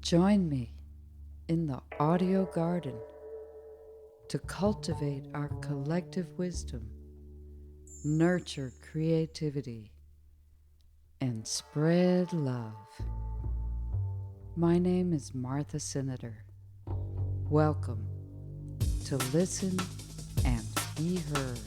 Join me in the audio garden to cultivate our collective wisdom, nurture creativity, and spread love. My name is Martha Senator. Welcome to Listen and Be Heard.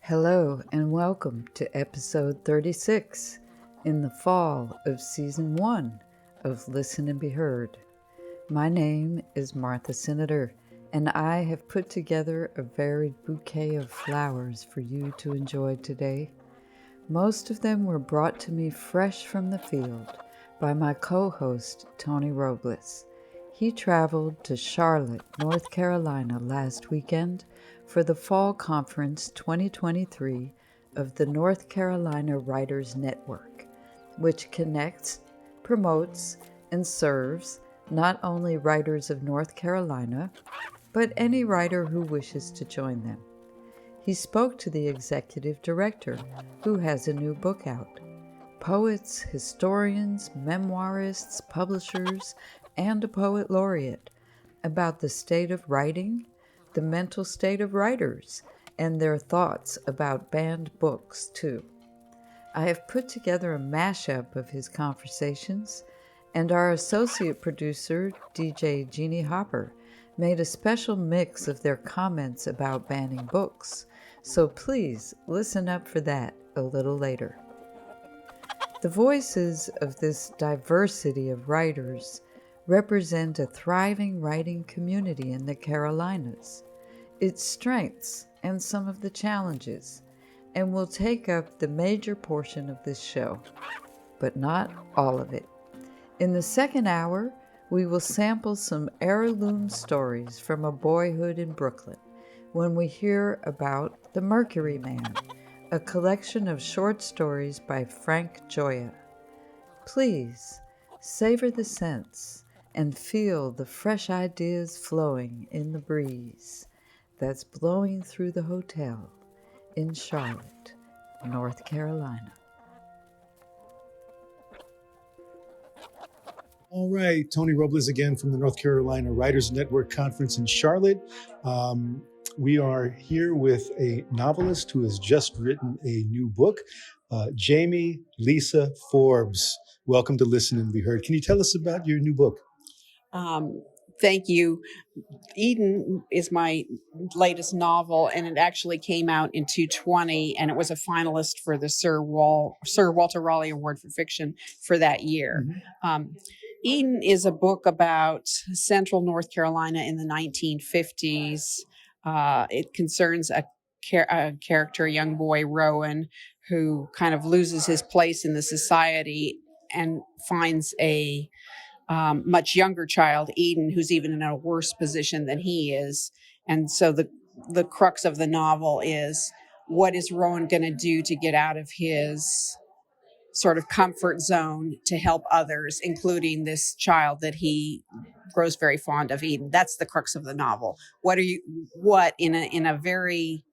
Hello and welcome to episode 36 in the fall of season 1 of Listen and Be Heard. My name is Martha Senator, and I have put together a varied bouquet of flowers for you to enjoy today. Most of them were brought to me fresh from the field by my co-host, Tony Robles. He traveled to Charlotte, North Carolina last weekend for the Fall Conference 2023 of the North Carolina Writers Network, which connects, promotes, and serves not only writers of North Carolina, but any writer who wishes to join them. He spoke to the executive director, who has a new book out. Poets, historians, memoirists, publishers, and a poet laureate about the state of writing, the mental state of writers, and their thoughts about banned books, too. I have put together a mashup of his conversations, and our associate producer, DJ Jeannie Hopper, made a special mix of their comments about banning books, so please listen up for that a little later. The voices of this diversity of writers represent a thriving writing community in the Carolinas, its strengths and some of the challenges, and will take up the major portion of this show, but not all of it. In the second hour, we will sample some heirloom stories from a boyhood in Brooklyn when we hear about the Mercury Man, a collection of short stories by Frank Gioia. Please savor the scents and feel the fresh ideas flowing in the breeze that's blowing through the hotel in Charlotte, North Carolina. All right, Tony Robles again from the North Carolina Writers Network Conference in Charlotte. We are here with a novelist who has just written a new book, Jamie Lisa Forbes. Welcome to Listen and Be Heard. Can you tell us about your new book? Thank you. Eden is my latest novel, and it actually came out in 2020, and it was a finalist for the Sir Walter Raleigh Award for Fiction for that year. Mm-hmm. Eden is a book about central North Carolina in the 1950s. It concerns a character, a young boy, Rowan, who kind of loses his place in the society and finds a much younger child, Eden, who's even in a worse position than he is. And so the crux of the novel is, what is Rowan going to do to get out of his sort of comfort zone to help others, including this child that he grows very fond of, Eden? That's the crux of the novel. What in a very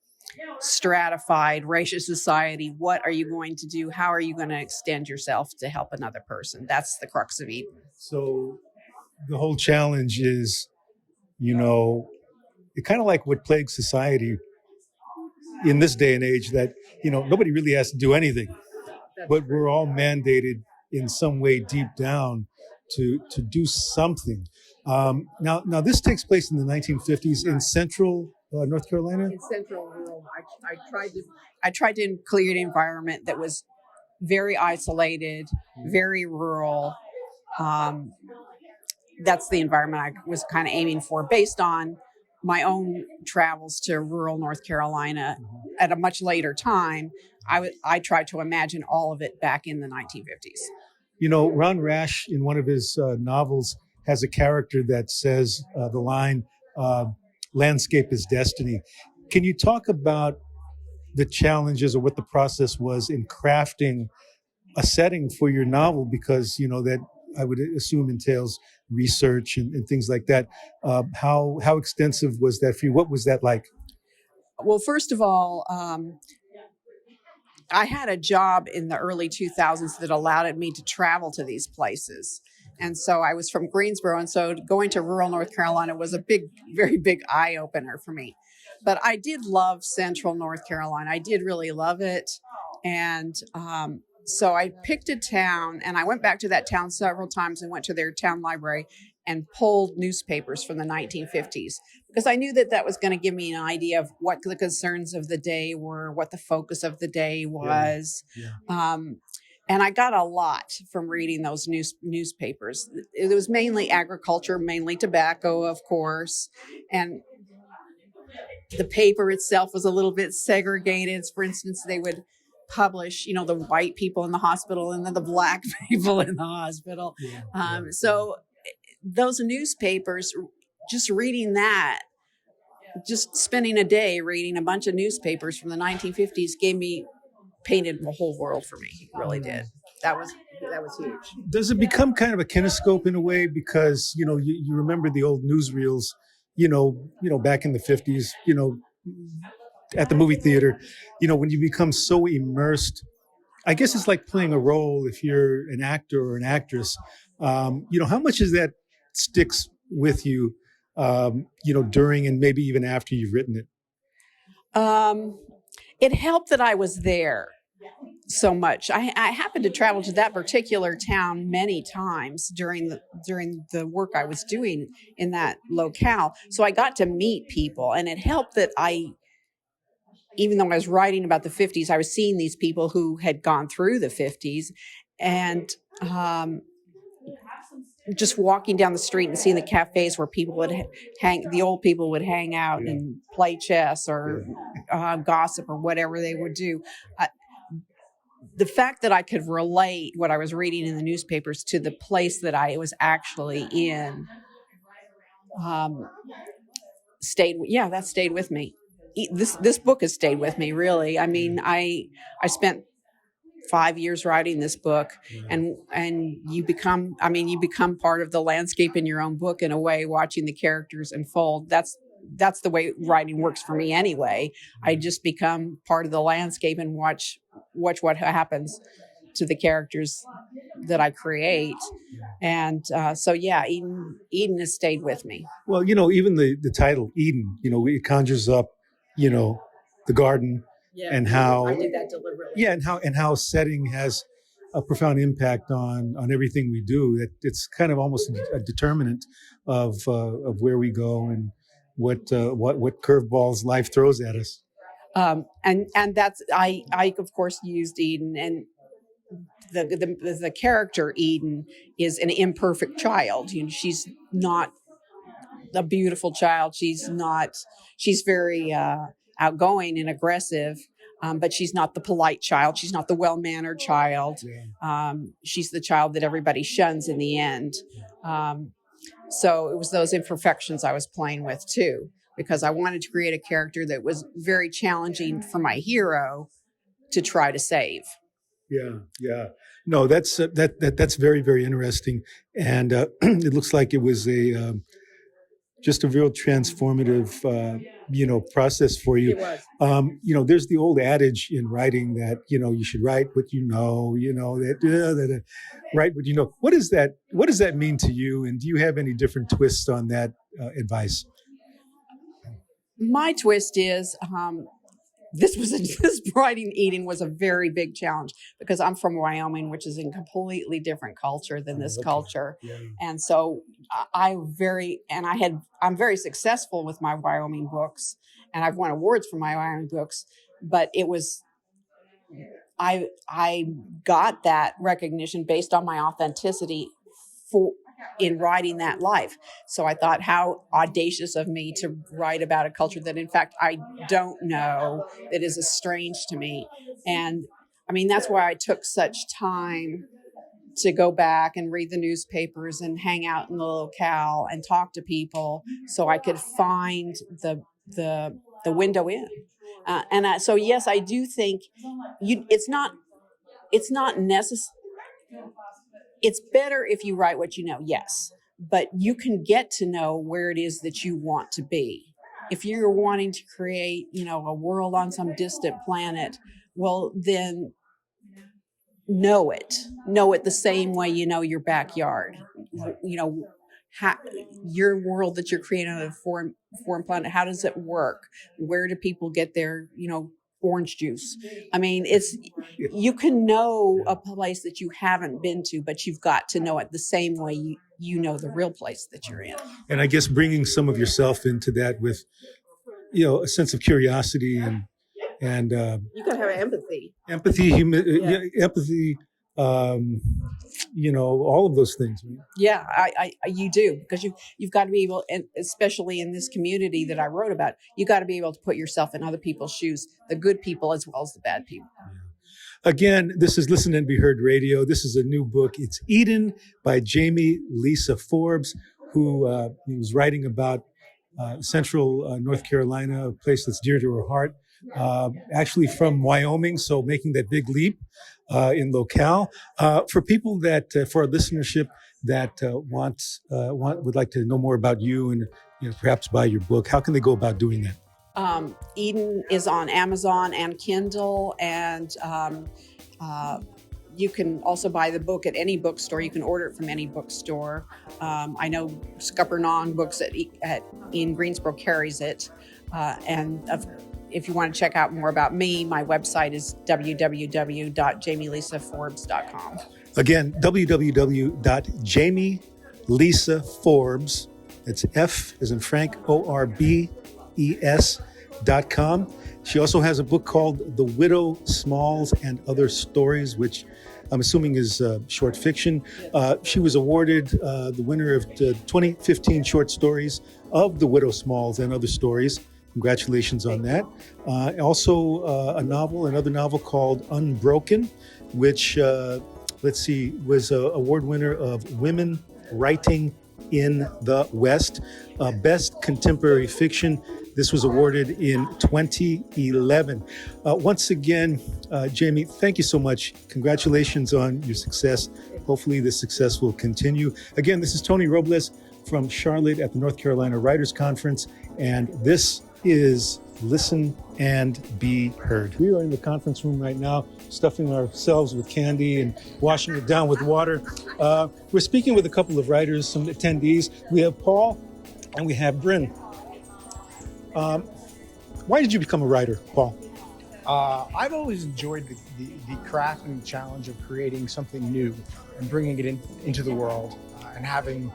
stratified racial society, what are you going to do? How are you going to extend yourself to help another person? That's the crux of Eden. So the whole challenge is, it's kind of like what plagues society in this day and age, that, nobody really has to do anything, but we're all mandated in some way deep down to do something. Now this takes place in the 1950s in central North Carolina? In central rural. I tried to create an environment that was very isolated, very rural. That's the environment I was kind of aiming for, based on my own travels to rural North Carolina at a much later time. I tried to imagine all of it back in the 1950s. Ron Rash, in one of his novels, has a character that says the line, landscape is destiny. Can you talk about the challenges or what the process was in crafting a setting for your novel? Because, that I would assume entails research and things like that. How extensive was that for you? What was that like? Well, first of all, I had a job in the early 2000s that allowed me to travel to these places. And so I was from Greensboro. And so going to rural North Carolina was a very big eye opener for me. But I did love central North Carolina. I did really love it. And so I picked a town, and I went back to that town several times and went to their town library and pulled newspapers from the 1950s, because I knew that was going to give me an idea of what the concerns of the day were, what the focus of the day was. Yeah. And I got a lot from reading those newspapers. It was mainly agriculture, mainly tobacco, of course. And the paper itself was a little bit segregated. For instance, they would publish, the white people in the hospital and then the black people in the hospital. Yeah. So those newspapers, just reading that, just spending a day reading a bunch of newspapers from the 1950s painted the whole world for me. It really did. That was huge. Does it become kind of a kinescope in a way, because you remember the old newsreels, back in the 50s, at the movie theater, when you become so immersed, I guess it's like playing a role if you're an actor or an actress. How much is that sticks with you, during and maybe even after you've written it? It helped that I was there so much. I happened to travel to that particular town many times during the work I was doing in that locale. So I got to meet people, and it helped that even though I was writing about the 50s, I was seeing these people who had gone through the 50s, and just walking down the street and seeing the cafes where people would the old people would hang out and play chess or gossip or whatever they would do. The fact that I could relate what I was reading in the newspapers to the place that I was actually in, stayed with me. This book has stayed with me, really. I mean, I spent 5 years writing this book, and you become part of the landscape in your own book in a way, watching the characters unfold. That's the way writing works for me anyway. I just become part of the landscape and watch what happens to the characters that I create. And so Eden has stayed with me. Well, even the title Eden, it conjures up, the garden. Yeah, and how I did that deliberately. Yeah, and how setting has a profound impact on everything we do. That it's kind of almost a determinant of where we go and what curveballs life throws at us. And that's I of course used Eden, and the character Eden is an imperfect child. She's not a beautiful child. She's very outgoing and aggressive, but she's not the polite child. She's not the well-mannered child. Yeah. She's the child that everybody shuns in the end. So it was those imperfections I was playing with too, because I wanted to create a character that was very challenging for my hero to try to save. Yeah. No, that's very, very interesting, and it looks like it was just a real transformative, process for you. It was. There's the old adage in writing that, you should write what you know, write what you know. What does that mean to you? And do you have any different twists on that advice? My twist is, this writing Eden was a very big challenge, because I'm from Wyoming, which is a completely different culture than this culture. Yeah. And so I'm very successful with my Wyoming books, and I've won awards for my Wyoming books, but I got that recognition based on my authenticity in writing that life. So I thought, how audacious of me to write about a culture that in fact I don't know, that is strange to me. And I mean, that's why I took such time to go back and read the newspapers and hang out in the locale and talk to people, so I could find the window in. So yes, I do think it's not necessary. It's better if you write what you know, yes. but you can get to know where it is that you want to be. If you're wanting to create, a world on some distant planet, well, then know it the same way you know your backyard. How, your world that you're creating on a foreign planet, how does it work? Where do people get their orange juice? I mean, you can know a place that you haven't been to, but you've got to know it the same way you know the real place that you're in. And I guess bringing some of yourself into that with a sense of curiosity and You got to have empathy. empathy, empathy, all of those things. Right? Yeah, you do, because you've got to be able, and especially in this community that I wrote about, you got to be able to put yourself in other people's shoes, the good people as well as the bad people. Again, this is Listen and Be Heard Radio. This is a new book. It's Eden by Jamie Lisa Forbes, who was writing about central North Carolina, a place that's dear to her heart. Actually from Wyoming, so making that big leap in locale. For people that, for our listenership that would like to know more about you and perhaps buy your book, how can they go about doing that? Eden is on Amazon and Kindle, and you can also buy the book at any bookstore. You can order it from any bookstore. I know Scuppernong Books in Greensboro carries it, if you want to check out more about me, my website is www.jamielisaforbes.com. Again, www.jamielisaforbes, that's F as in Frank, ORBES.com. She also has a book called The Widow, Smalls, and Other Stories, which I'm assuming is short fiction. She was awarded the winner of the 2015 short stories of The Widow, Smalls, and Other Stories. Congratulations on that. Also, another novel called Unbroken, which, was an award winner of Women Writing in the West. Best Contemporary Fiction. This was awarded in 2011. Once again, Jamie, thank you so much. Congratulations on your success. Hopefully the success will continue. Again, this is Tony Robles from Charlotte at the North Carolina Writers Conference, and this is Listen and Be Heard. We are in the conference room right now, stuffing ourselves with candy and washing it down with water. We're speaking with a couple of writers, some attendees. We have Paul and we have Bryn. Why did you become a writer, Paul? I've always enjoyed the craft and the challenge of creating something new and bringing it into the world and having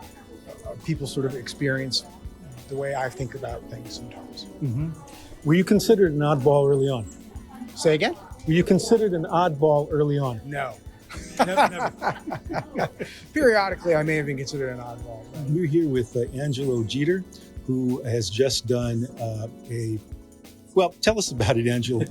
people sort of experience the way I think about things sometimes. Mm-hmm. Were you considered an oddball early on? Say again? Were you considered an oddball early on? No. Never. Periodically, I may have been considered an oddball. But... We're here with Angelo Jeter, who has just done tell us about it, Angelo.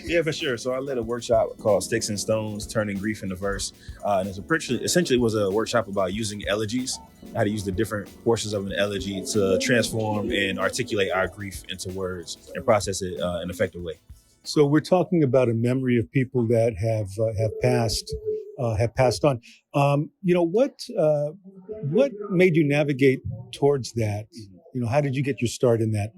Yeah, for sure. So I led a workshop called Sticks and Stones, Turning Grief into Verse. And essentially was a workshop about using elegies, how to use the different portions of an elegy to transform and articulate our grief into words and process it in an effective way. So we're talking about a memory of people that have passed on. What made you navigate towards that? How did you get your start in that?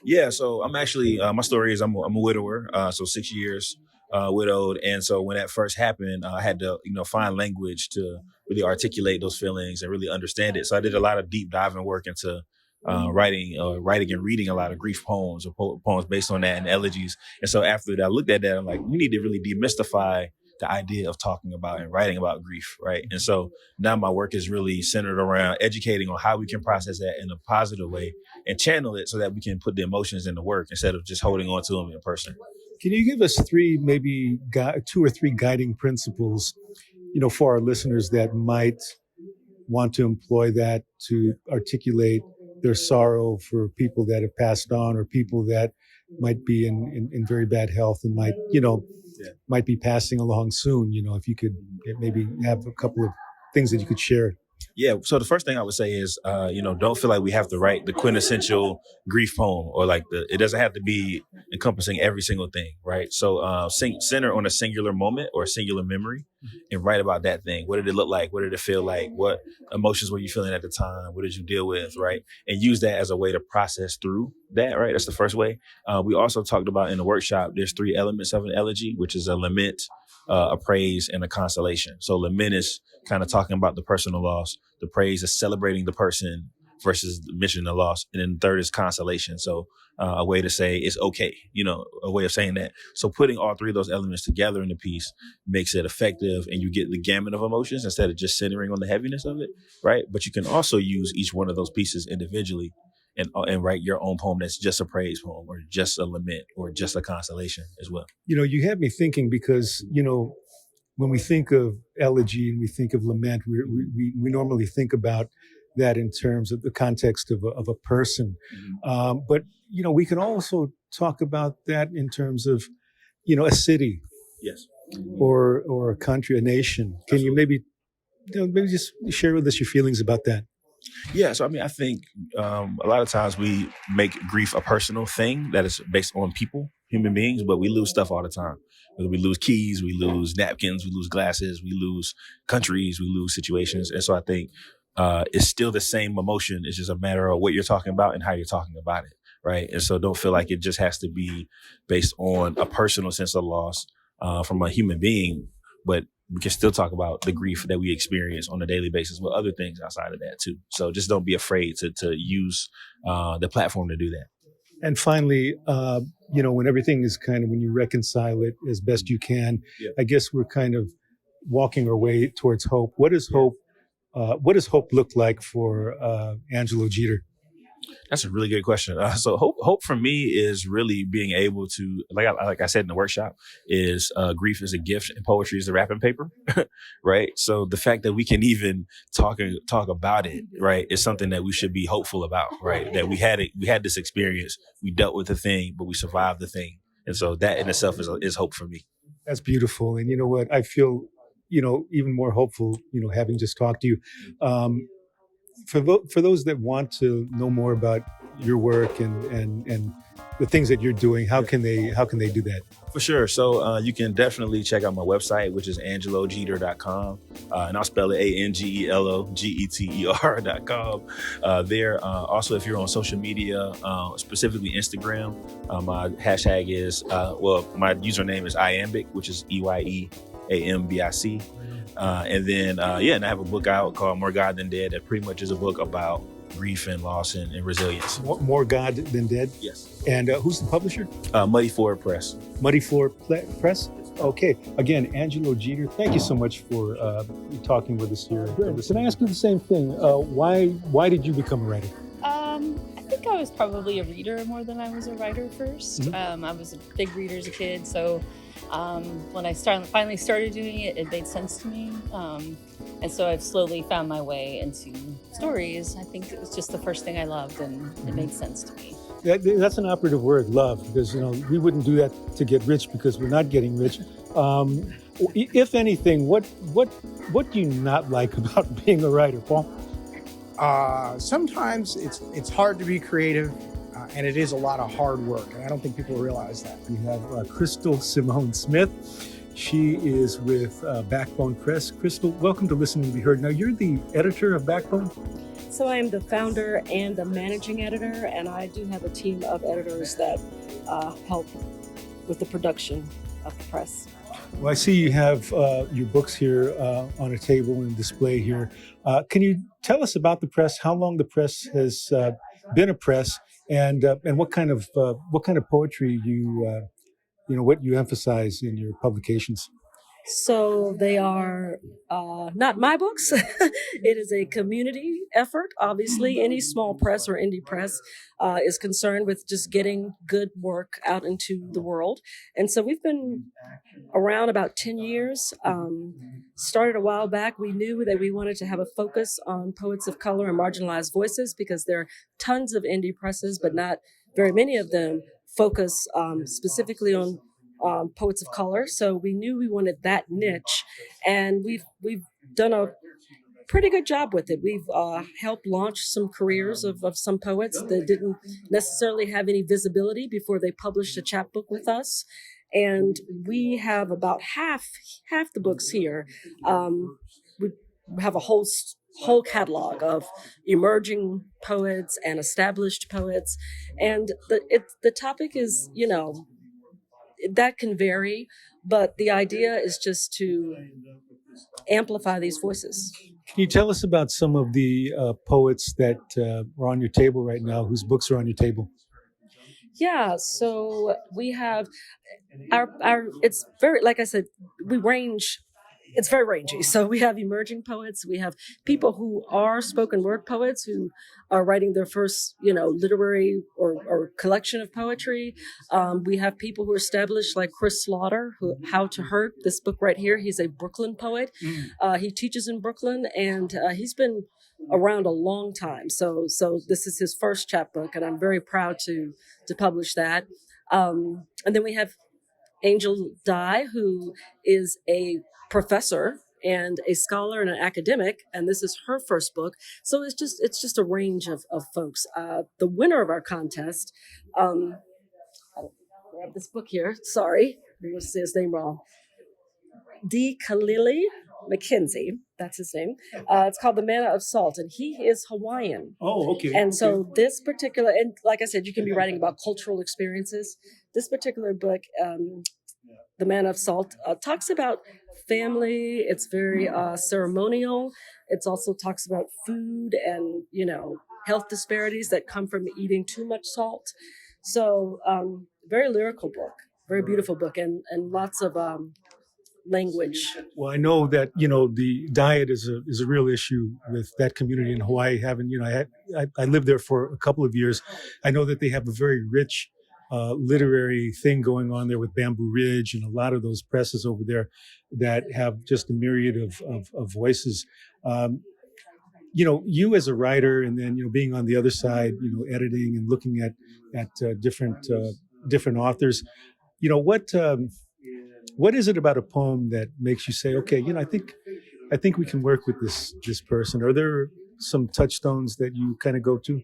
Yeah, so I'm actually, my story is I'm a widower, so 6 years widowed. And so when that first happened, I had to, find language to really articulate those feelings and really understand it. So I did a lot of deep diving work into writing and reading a lot of grief poems or poems based on that and elegies. And so after that, I looked at that, I'm like, we need to really demystify the idea of talking about and writing about grief, right? And so now my work is really centered around educating on how we can process that in a positive way and channel it so that we can put the emotions in the work instead of just holding on to them in person. Can you give us maybe 2 or 3 guiding principles, for our listeners that might want to employ that to articulate their sorrow for people that have passed on or people that might be in very bad health and might be passing along soon? If you could maybe have a couple of things that you could share. Yeah. So the first thing I would say is, don't feel like we have to write the quintessential grief poem or it doesn't have to be encompassing every single thing. Right. So, center on a singular moment or a singular memory and write about that thing. What did it look like? What did it feel like? What emotions were you feeling at the time? What did you deal with? Right. And use that as a way to process through that. Right. That's the first way. We also talked about in the workshop, there's 3 elements of an elegy, which is a lament, a praise, and a consolation. So lament is kind of talking about the personal loss. The praise is celebrating the person versus mentioning the loss. And then the third is consolation. So a way to say it's okay, a way of saying that. So putting all 3 of those elements together in the piece makes it effective, and you get the gamut of emotions instead of just centering on the heaviness of it, right? But you can also use each one of those pieces individually and write your own poem that's just a praise poem or just a lament or just a consolation as well. You had me thinking because, when we think of elegy and we think of lament, we normally think about that in terms of the context of a person. But, we can also talk about that in terms of, a city. Yes. Or a country, a nation. Can you maybe just share with us your feelings about that? Yeah. So, I think a lot of times we make grief a personal thing that is based on people, human beings, but we lose stuff all the time. We lose keys, we lose napkins, we lose glasses, we lose countries, we lose situations. And so I think it's still the same emotion. It's just a matter of what you're talking about and how you're talking about it. Right. And so don't feel like it just has to be based on a personal sense of loss from a human being, but we can still talk about the grief that we experience on a daily basis with other things outside of that too. So just don't be afraid to use the platform to do that. And finally, when everything is when you reconcile it as best you can, I guess we're kind of walking our way towards hope. What does hope look like for Angelo Jeter? That's a really good question. So hope for me is really being able to, like I said in the workshop, is grief is a gift and poetry is the wrapping paper, right? So the fact that we can even talk about it, right, is something that we should be hopeful about, right? That we had this experience, we dealt with the thing, but we survived the thing, and so that in itself is hope for me. That's beautiful, and you know what? I feel, even more hopeful, having just talked to you. For those that want to know more about your work and the things that you're doing, how can they do that? For sure. So you can definitely check out my website, which is angelojeter.com. And I'll spell it ANGELOGETER.com. There. Also, if you're on social media, specifically Instagram, my hashtag is, my username is Iambic, which is EYEAMBIC. And then and I have a book out called More God Than Dead that pretty much is a book about grief and loss and resilience. More God Than Dead? Yes. And who's the publisher? Muddy Floor Press. Muddy Floor Press? Okay. Again, Angelo Jeter, thank you so much for talking with us here. Can I ask you the same thing? Why did you become a writer? I think I was probably a reader more than I was a writer first. Mm-hmm. I was a big reader as a kid, so when I finally started doing it, it made sense to me. And so I've slowly found my way into stories. I think it was just the first thing I loved, and it made sense to me. That's an operative word, love, because we wouldn't do that to get rich because we're not getting rich. If anything, what do you not like about being a writer, Paul? Sometimes it's hard to be creative, and it is a lot of hard work, and I don't think people realize that. We have Crystal Simone Smith. She is with Backbone Press. Crystal, welcome to Listen and Be Heard. Now, you're the editor of Backbone? So I am the founder and the managing editor, and I do have a team of editors that help with the production of the press. Well, I see you have your books here on a table and display here. Can you tell us about the press, how long the press has been a press, and what kind of poetry what you emphasize in your publications? So they are not my books. It is a community effort. Obviously, any small press or indie press is concerned with just getting good work out into the world. And so we've been around about 10 years. Started a while back. We knew that we wanted to have a focus on poets of color and marginalized voices because there are tons of indie presses, but not very many of them focus specifically on poets of color. So we knew we wanted that niche, and we've done pretty good job with it. We've helped launch some careers of some poets that didn't necessarily have any visibility before they published a chapbook with us. And we have about half the books here. We have a whole catalog of emerging poets and established poets, and the topic is, that can vary, but the idea is just to amplify these voices. Can you tell us about some of the poets that are on your table right now, whose books are on your table? Yeah, so we have our it's very, like I said, it's very rangy. So we have emerging poets, we have people who are spoken word poets who are writing their first, literary or collection of poetry. We have people who are established, like Chris Slaughter, who How to Hurt, this book right here. He's a Brooklyn poet. He teaches in Brooklyn, and he's been around a long time. So this is his first chapbook, and I'm very proud to publish that. And then we have Angel Dye, who is a professor and a scholar and an academic, and this is her first book. So it's just a range of folks. The winner of our contest, I'll grab this book here. Sorry, I'm going to say his name wrong. D. Kalili McKenzie, that's his name. It's called The Manna of Salt, and he is Hawaiian. Oh, okay. And so this particular, and like I said, you can be writing about cultural experiences. This particular book, The Manna of Salt, talks about family. It's very ceremonial. It also talks about food and, health disparities that come from eating too much salt. So very lyrical book, very beautiful book, and lots of language. Well, I know that, the diet is a real issue with that community in Hawaii. I lived there for a couple of years. I know that they have a very rich literary thing going on there with Bamboo Ridge and a lot of those presses over there that have just a myriad of voices. You as a writer, and then, being on the other side, editing and looking at different authors, what is it about a poem that makes you say, okay, I think we can work with this person? Are there some touchstones that you kind of go to?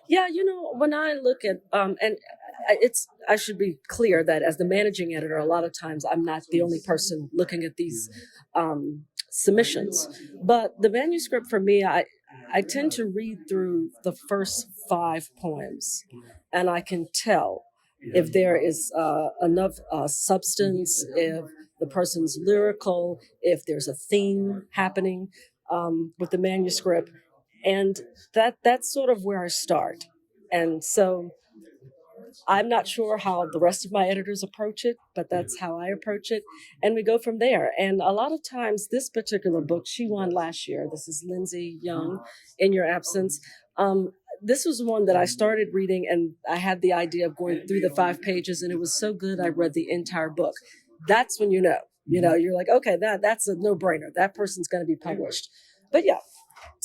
Yeah, when I look at I should be clear that as the managing editor, a lot of times I'm not the only person looking at these submissions. But the manuscript for me, I tend to read through the first 5 poems, and I can tell if there is enough substance, if the person's lyrical, if there's a theme happening with the manuscript. And that's sort of where I start. And so I'm not sure how the rest of my editors approach it, but that's how I approach it. And we go from there. And a lot of times this particular book, she won last year. This is Lindsay Young, In Your Absence. This was one that I started reading, and I had the idea of going through the 5 pages, and it was so good I read the entire book. That's when you're like, okay, that's a no-brainer. That person's going to be published. But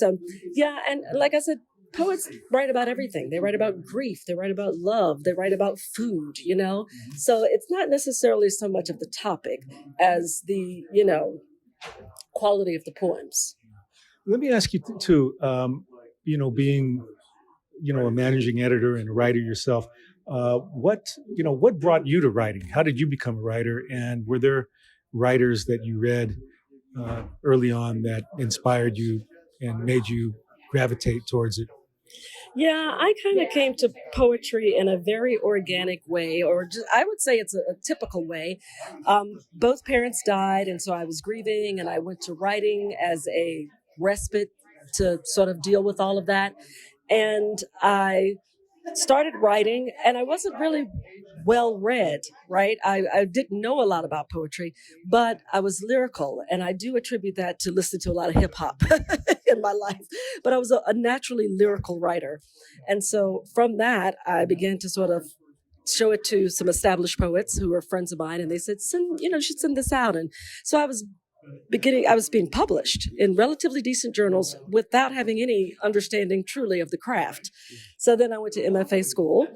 and like I said, poets write about everything. They write about grief. They write about love. They write about food, So it's not necessarily so much of the topic as the, quality of the poems. Let me ask you too, being, a managing editor and a writer yourself, what brought you to writing? How did you become a writer? And were there writers that you read early on that inspired you and made you gravitate towards it? Yeah, I kind of came to poetry in a very organic way, or I would say it's a typical way. Both parents died, and so I was grieving, and I went to writing as a respite to sort of deal with all of that. And I started writing, and I wasn't really well read, right? I didn't know a lot about poetry, but I was lyrical, and I do attribute that to listening to a lot of hip hop in my life. But I was a naturally lyrical writer. And so from that, I began to sort of show it to some established poets who were friends of mine, and they said, you should send this out. And so I was being published in relatively decent journals without having any understanding truly of the craft. So then I went to MFA school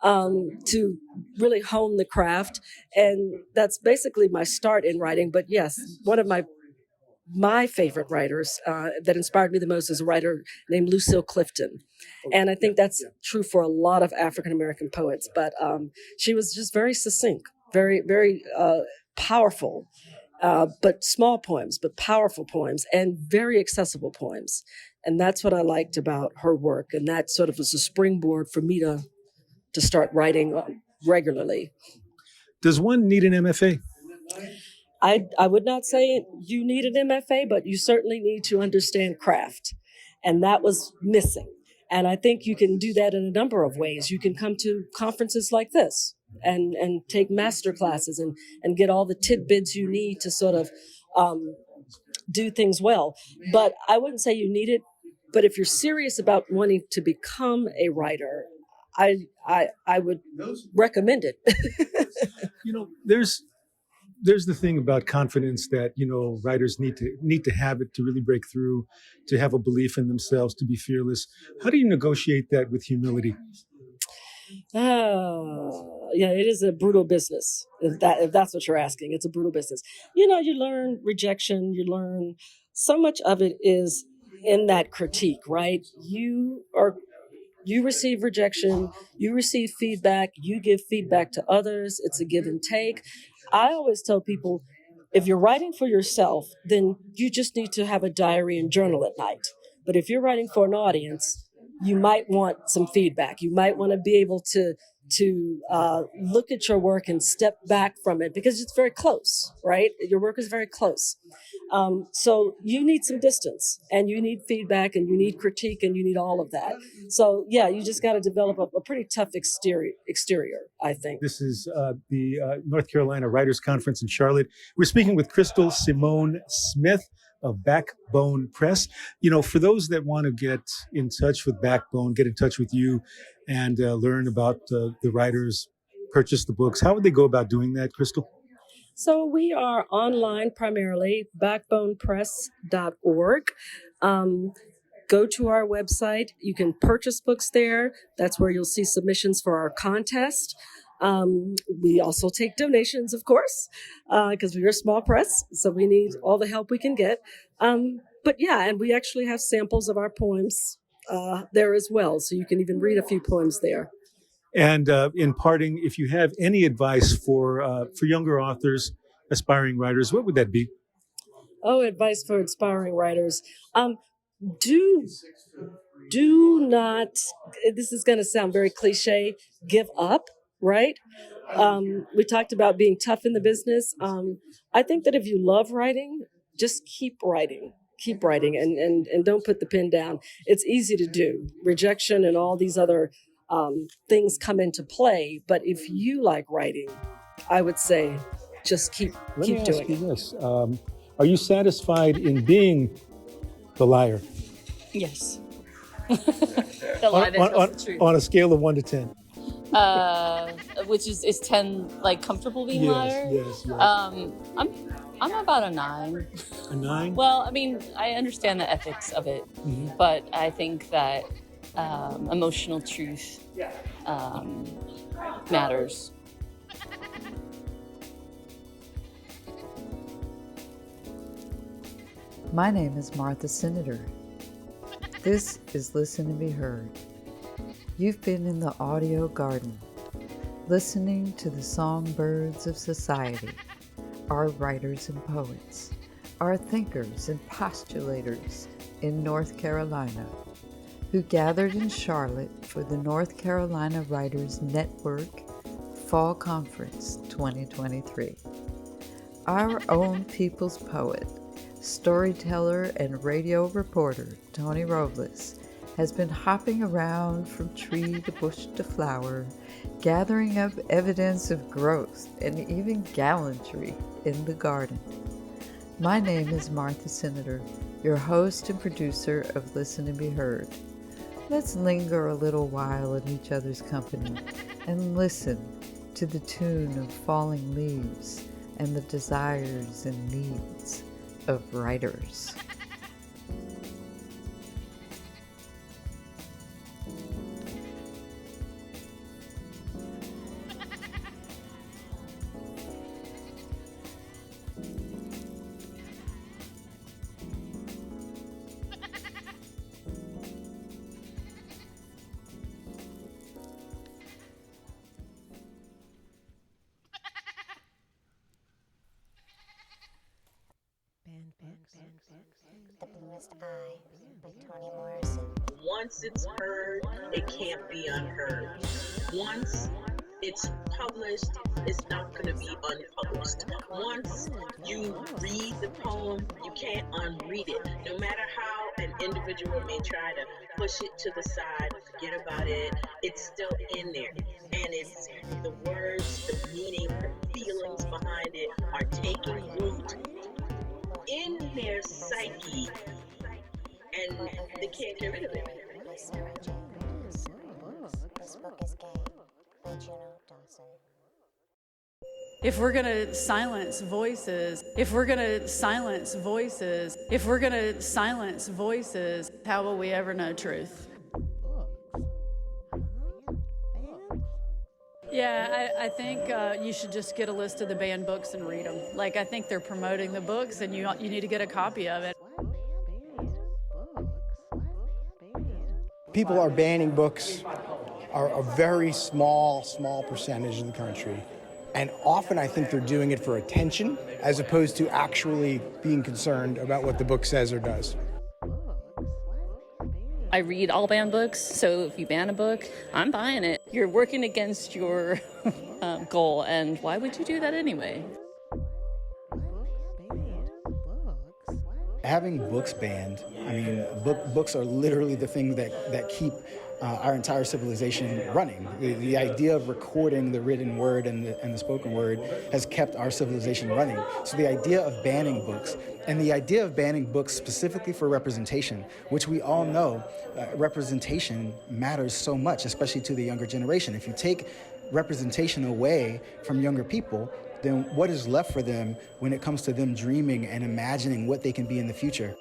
to really hone the craft. And that's basically my start in writing. But yes, one of my my favorite writers that inspired me the most is a writer named Lucille Clifton. And I think that's true for a lot of African-American poets. But she was just very succinct, very, very powerful, but small poems, but powerful poems, and very accessible poems. And that's what I liked about her work. And that sort of was a springboard for me to start writing regularly. Does one need an MFA? I would not say you need an MFA, but you certainly need to understand craft. And that was missing. And I think you can do that in a number of ways. You can come to conferences like this and take master classes and get all the tidbits you need to sort of do things well. But I wouldn't say you need it. But if you're serious about wanting to become a writer, I would recommend it. There's the thing about confidence that, writers need to have it to really break through, to have a belief in themselves, to be fearless. How do you negotiate that with humility? Yeah, it is a brutal business. If that's what you're asking, it's a brutal business. You learn rejection. You learn so much of it is in that critique, right? You receive rejection, you receive feedback, you give feedback to others. It's a give and take. I always tell people, if you're writing for yourself, then you just need to have a diary and journal at night. But if you're writing for an audience, you might want some feedback. You might want to be able to look at your work and step back from it because it's very close, right? Your work is very close. So you need some distance and you need feedback and you need critique and you need all of that. So yeah, you just got to develop a pretty tough exterior, I think. This is the North Carolina Writers Conference in Charlotte. We're speaking with Crystal Simone Smith of Backbone Press. For those that want to get in touch with Backbone, get in touch with you and learn about the writers, purchase the books, how would they go about doing that, Crystal? So we are online primarily, backbonepress.org. Go to our website. You can purchase books there. That's where you'll see submissions for our contest. We also take donations, of course, because we're a small press, so we need all the help we can get. But yeah, and we actually have samples of our poems there as well, so you can even read a few poems there. And in parting, if you have any advice for younger authors, aspiring writers, what would that be? Oh, advice for aspiring writers. Do not, this is going to sound very cliche, give up, right? We talked about being tough in the business. I think that if you love writing, just keep writing and don't put the pen down. It's easy to do. Rejection and all these other things come into play. But if you like writing, I would say just keep doing it. Let me ask you this. Are you satisfied in being the liar? Yes. The lie that tells the truth. On a scale of 1 to 10. Which is 10 like comfortable being liar? Yes. I'm about a 9. A 9? Well, I mean, I understand the ethics of it, but I think that emotional truth matters. My name is Martha Senator. This is Listen and Be Heard. You've been in the audio garden, listening to the songbirds of society, our writers and poets, our thinkers and postulators in North Carolina, who gathered in Charlotte for the North Carolina Writers Network Fall Conference 2023. Our own people's poet, storyteller and radio reporter Tony Robles has been hopping around from tree to bush to flower, gathering up evidence of growth and even gallantry in the garden. My name is Martha Senator, your host and producer of Listen and Be Heard. Let's linger a little while in each other's company and listen to the tune of falling leaves and the desires and needs of writers. Once it's heard, it can't be unheard. Once it's published, it's not going to be unpublished. Once you read the poem, you can't unread it. No matter how an individual may try to push it to the side, forget about it, it's still in there. And it's the words, the meaning, the feelings behind it are taking root in their psyche, and they can't get rid of it. If we're going to silence voices, how will we ever know truth? Yeah, I think you should just get a list of the banned books and read them. Like, I think they're promoting the books, and you need to get a copy of it. People are banning books, are a very small percentage of the country. And often I think they're doing it for attention as opposed to actually being concerned about what the book says or does. I read all banned books, so if you ban a book, I'm buying it. You're working against your goal, and why would you do that anyway? Having books banned, I mean, books are literally the thing that keep our entire civilization running. The idea of recording the written word and the spoken word has kept our civilization running. So the idea of banning books, and the idea of banning books specifically for representation, which we all know, representation matters so much, especially to the younger generation. If you take representation away from younger people, then what is left for them when it comes to them dreaming and imagining what they can be in the future?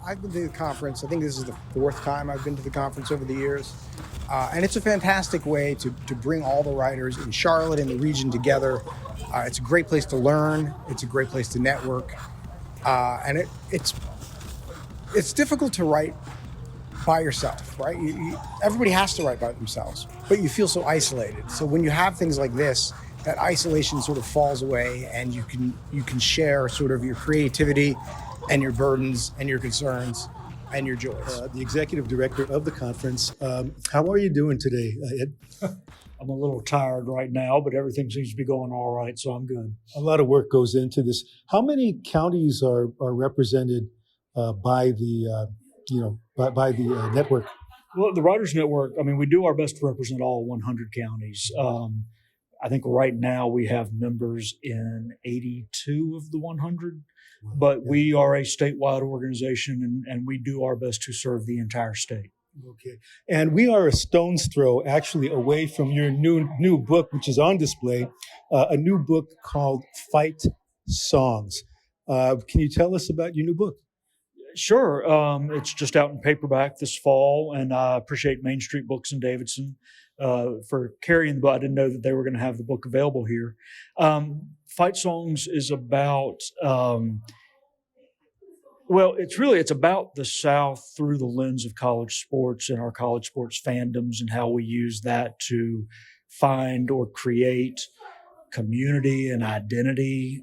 I've been to the conference. I think this is the fourth time I've been to the conference over the years. And it's a fantastic way to bring all the writers in Charlotte and the region together. It's a great place to learn. It's a great place to network. And it's difficult to write by yourself, right? Everybody has to write by themselves, but you feel so isolated. So when you have things like this, that isolation sort of falls away, and you can share sort of your creativity and your burdens and your concerns and your joys. The executive director of the conference, how are you doing today, Ed? I'm a little tired right now, but everything seems to be going all right, so I'm good. A lot of work goes into this. How many counties are represented by the network? Well, the Writers Network, I mean, we do our best to represent all 100 counties. I think right now we have members in 82 of the 100. But we are a statewide organization, and we do our best to serve the entire state. Okay. And we are a stone's throw, actually, away from your new book, which is on display, a new book called Fight Songs. Can you tell us about your new book? Sure. It's just out in paperback this fall, and I appreciate Main Street Books in Davidson for carrying the book. I didn't know that they were going to have the book available here. Fight Songs is about, it's about the South through the lens of college sports and our college sports fandoms, and how we use that to find or create community and identity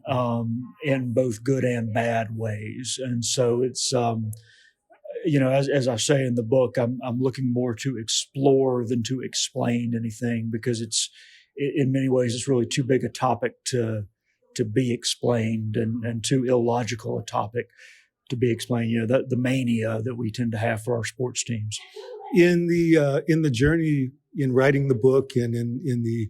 in both good and bad ways. And so it's, as I say in the book, I'm looking more to explore than to explain anything, because in many ways, it's really too big a topic to be explained, and too illogical a topic to be explained. The mania that we tend to have for our sports teams. In the journey in writing the book, and in the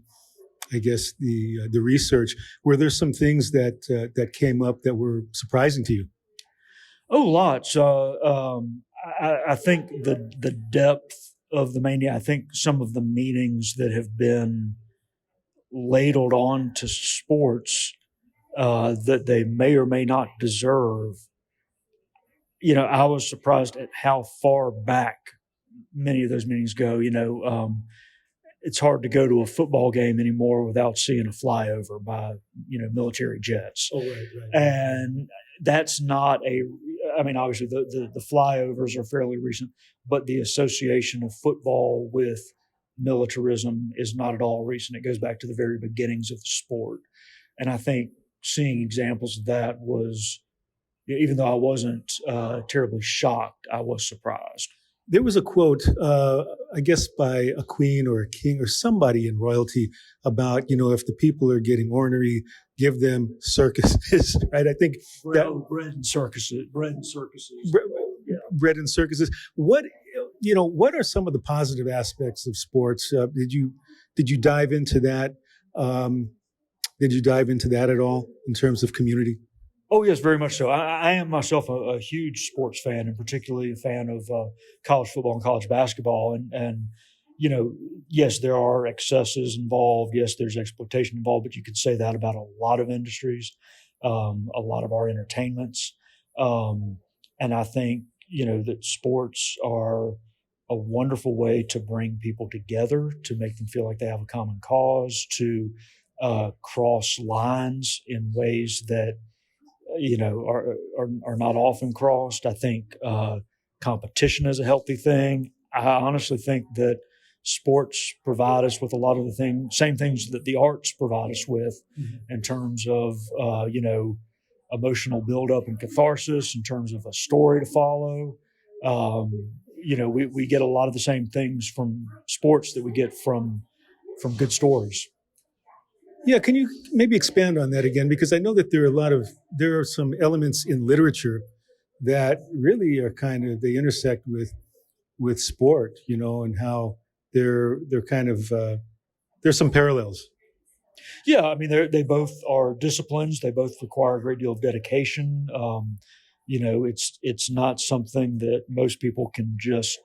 research, were there some things that came up that were surprising to you? Oh, lots. I think the depth of the mania. I think some of the meanings that have been ladled on to sports that they may or may not deserve. I was surprised at how far back many of those meanings go. it's hard to go to a football game anymore without seeing a flyover by, military jets. Oh, right. And that's not obviously the flyovers are fairly recent, but the association of football with militarism is not at all recent. It goes back to the very beginnings of the sport. And I think seeing examples of that was, even though I wasn't terribly shocked, I was surprised. There was a quote, I guess by a queen or a king or somebody in royalty about, if the people are getting ornery, give them circuses, right? I think bread and circuses. Bread and circuses. What are some of the positive aspects of sports? Did you dive into that? Did you dive into that at all in terms of community? Oh, yes, very much so. I am myself a huge sports fan, and particularly a fan of college football and college basketball. And yes, there are excesses involved. Yes, there's exploitation involved, but you could say that about a lot of industries, a lot of our entertainments. And I think, that sports are a wonderful way to bring people together, to make them feel like they have a common cause, to cross lines in ways that are not often crossed. I think competition is a healthy thing. I honestly think that sports provide us with a lot of the same things that the arts provide us with, in terms of emotional buildup and catharsis, in terms of a story to follow. We get a lot of the same things from sports that we get from good stories. Yeah, can you maybe expand on that again? Because I know that there are some elements in literature that really are they intersect with sport, and how they're kind of there's some parallels. Yeah, I mean they both are disciplines. They both require a great deal of dedication. It's not something that most people can just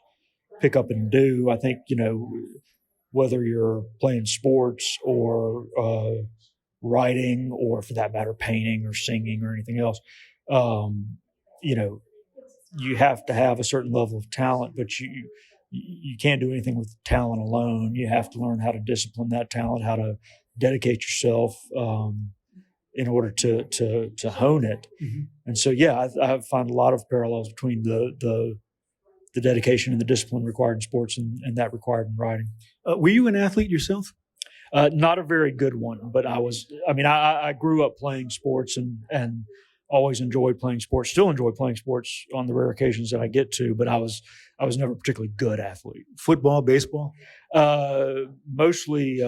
pick up and do. I think whether you're playing sports or writing, or for that matter, painting or singing or anything else, you have to have a certain level of talent, but you can't do anything with talent alone. You have to learn how to discipline that talent, how to dedicate yourself in order to hone it. Mm-hmm. And so, I find a lot of parallels between the dedication and the discipline required in sports and that required in writing. Were you an athlete yourself? Not a very good one, but I grew up playing sports and always enjoyed playing sports, still enjoy playing sports on the rare occasions that I get to, but I was never a particularly good athlete. Football, baseball? Mostly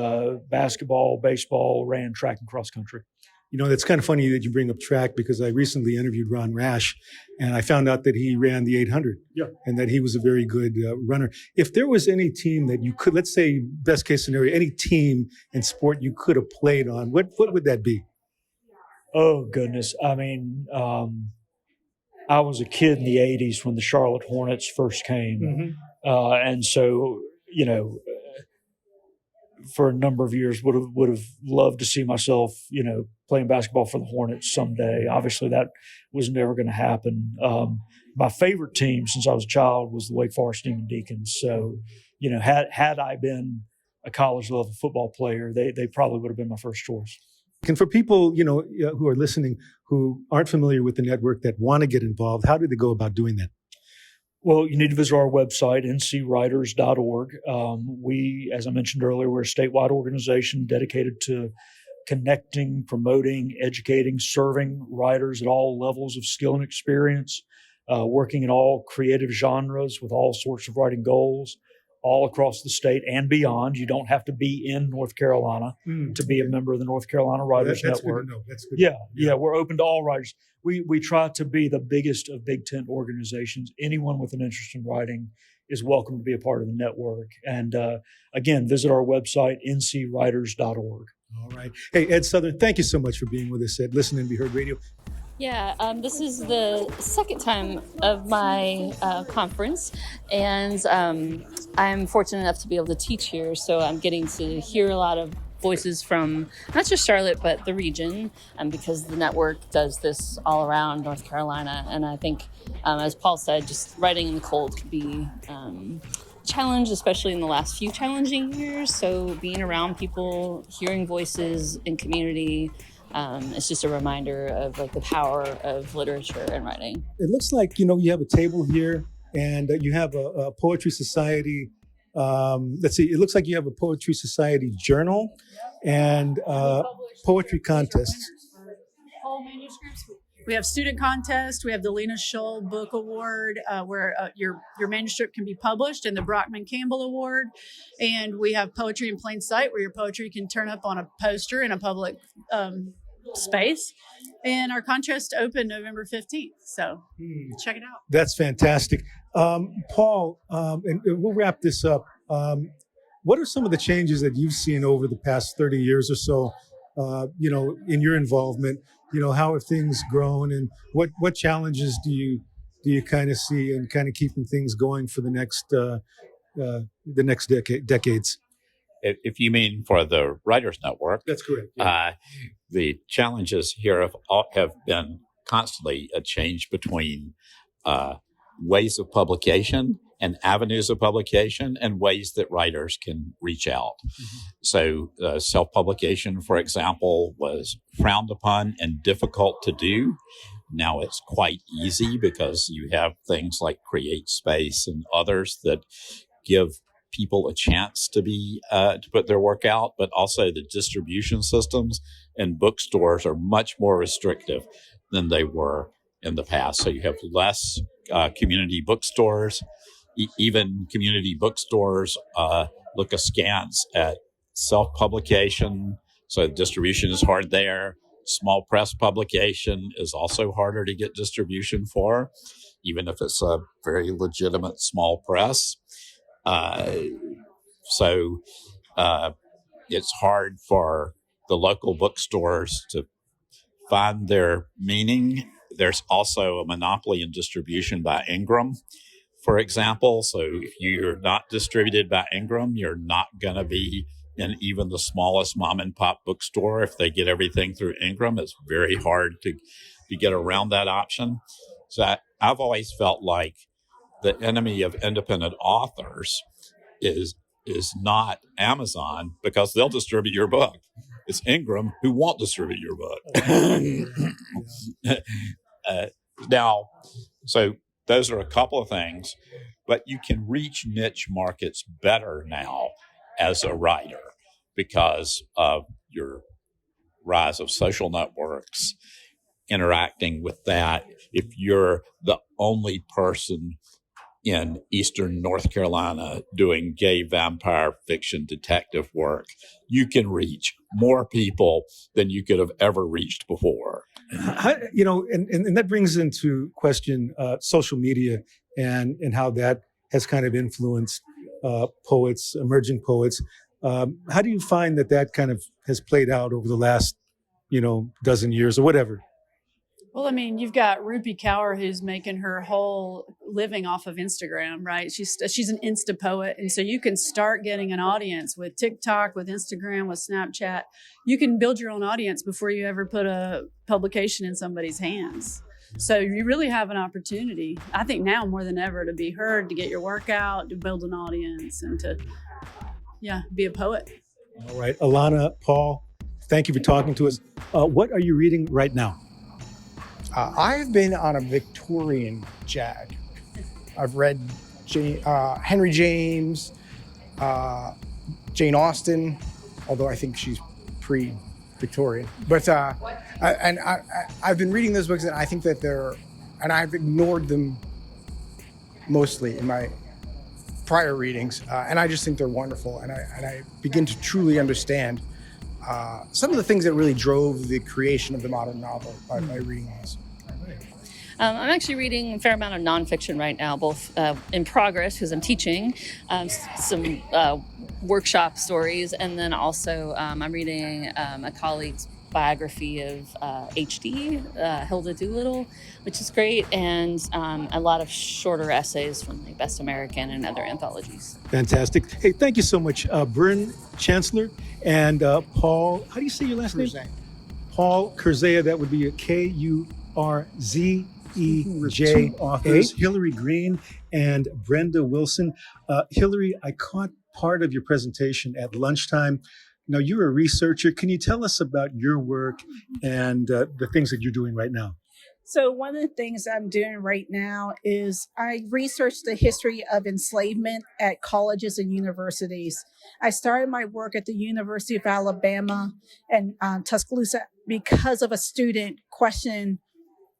basketball, baseball, ran track and cross country. It's kind of funny that you bring up track, because I recently interviewed Ron Rash, and I found out that he ran the 800, and that he was a very good runner. If there was any team that you could, let's say best case scenario, any team in sport you could have played on, what would that be? Oh, goodness. I mean, I was a kid in the 80s when the Charlotte Hornets first came. Mm-hmm. And so, for a number of years would have loved to see myself, playing basketball for the Hornets someday. Obviously, that was never going to happen. My favorite team since I was a child was the Wake Forest Demon Deacons. So, had I been a college level football player, they probably would have been my first choice. And for people, who are listening, who aren't familiar with the network, that want to get involved, how do they go about doing that? Well, you need to visit our website, ncwriters.org. We, as I mentioned earlier, we're a statewide organization dedicated to connecting, promoting, educating, serving writers at all levels of skill and experience, working in all creative genres with all sorts of writing goals, all across the state and beyond. You don't have to be in North Carolina to be a member of the North Carolina Writers that's Network. Good to know. That's good. Yeah, we're open to all writers. We try to be the biggest of Big Tent organizations. Anyone with an interest in writing is welcome to be a part of the network. And again, visit our website, ncwriters.org. All right. Hey, Ed Southern, thank you so much for being with us at Listen and Be Heard Radio. Yeah, this is the second time of my conference, and I'm fortunate enough to be able to teach here, so I'm getting to hear a lot of voices from not just Charlotte, but the region, because the network does this all around North Carolina. And I think, as Paul said, just writing in the cold could be challenged, especially in the last few challenging years. So being around people, hearing voices in community, it's just a reminder of like the power of literature and writing. It looks like, you have a table here and you have a Poetry Society. Let's see, it looks like you have a Poetry Society journal and poetry contests. Whole manuscripts. We have student contest. We have the Lena Scholl Book Award, where your manuscript can be published, and the Brockman Campbell Award. And we have Poetry in Plain Sight, where your poetry can turn up on a poster in a public space. And our contest opened November 15th. So check it out. That's fantastic. Paul, and we'll wrap this up. What are some of the changes that you've seen over the past 30 years or so, in your involvement? How have things grown, and what challenges do you kind of see in kind of keeping things going for the next decades? If you mean for the Writers Network, that's correct. Yeah. The challenges here have been constantly a change between ways of publication and avenues of publication and ways that writers can reach out. Mm-hmm. So self-publication, for example, was frowned upon and difficult to do. Now it's quite easy because you have things like Create Space and others that give people a chance to put their work out, but also the distribution systems and bookstores are much more restrictive than they were in the past. So you have less community bookstores. Even community bookstores look askance at self-publication, so distribution is hard there. Small press publication is also harder to get distribution for, even if it's a very legitimate small press. So it's hard for the local bookstores to find their meaning. There's also a monopoly in distribution by Ingram, for example. So if you're not distributed by Ingram, you're not going to be in even the smallest mom and pop bookstore. If they get everything through Ingram, it's very hard to get around that option. So I've always felt like the enemy of independent authors is not Amazon, because they'll distribute your book. It's Ingram who won't distribute your book. Now, so those are a couple of things, but you can reach niche markets better now as a writer because of your rise of social networks, interacting with that. If you're the only person in Eastern North Carolina doing gay vampire fiction detective work, you can reach more people than you could have ever reached before. And that brings into question social media and how that has kind of influenced poets, emerging poets. How do you find that kind of has played out over the last, dozen years or whatever? Well, I mean, you've got Rupi Kaur, who's making her whole living off of Instagram, right? She's an Insta poet. And so you can start getting an audience with TikTok, with Instagram, with Snapchat. You can build your own audience before you ever put a publication in somebody's hands. So you really have an opportunity, I think now more than ever, to be heard, to get your work out, to build an audience, and to, be a poet. All right. Alana, Paul, thank you for talking to us. What are you reading right now? I've been on a Victorian jag. I've read Henry James, Jane Austen, although I think she's pre-Victorian. But I've been reading those books, and I think that and I've ignored them mostly in my prior readings, and I just think they're wonderful, and I begin to truly understand some of the things that really drove the creation of the modern novel by reading these. I'm actually reading a fair amount of nonfiction right now, both in progress because I'm teaching some workshop stories, and then also I'm reading a colleague's biography of HD, Hilda Doolittle, which is great, and a lot of shorter essays from like Best American and other anthologies. Fantastic. Hey, thank you so much, Bryn Chancellor and Paul. How do you say your last name? Paul Kurzea. That would be a Kurzea. S1E36 authors, Hillary Green and Brenda Wilson. Hillary, I caught part of your presentation at lunchtime. Now, you're a researcher. Can you tell us about your work and the things that you're doing right now? So one of the things I'm doing right now is I research the history of enslavement at colleges and universities. I started my work at the University of Alabama and Tuscaloosa because of a student questioning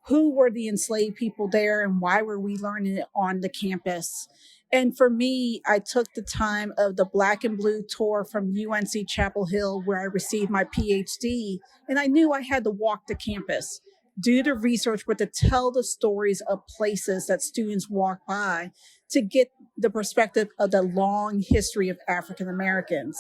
who were the enslaved people there and why were we learning it on the campus. And for me, I took the time of the Black and Blue tour from UNC Chapel Hill, where I received my PhD, and I knew I had to walk the campus, do the research, but to tell the stories of places that students walk by to get the perspective of the long history of African Americans.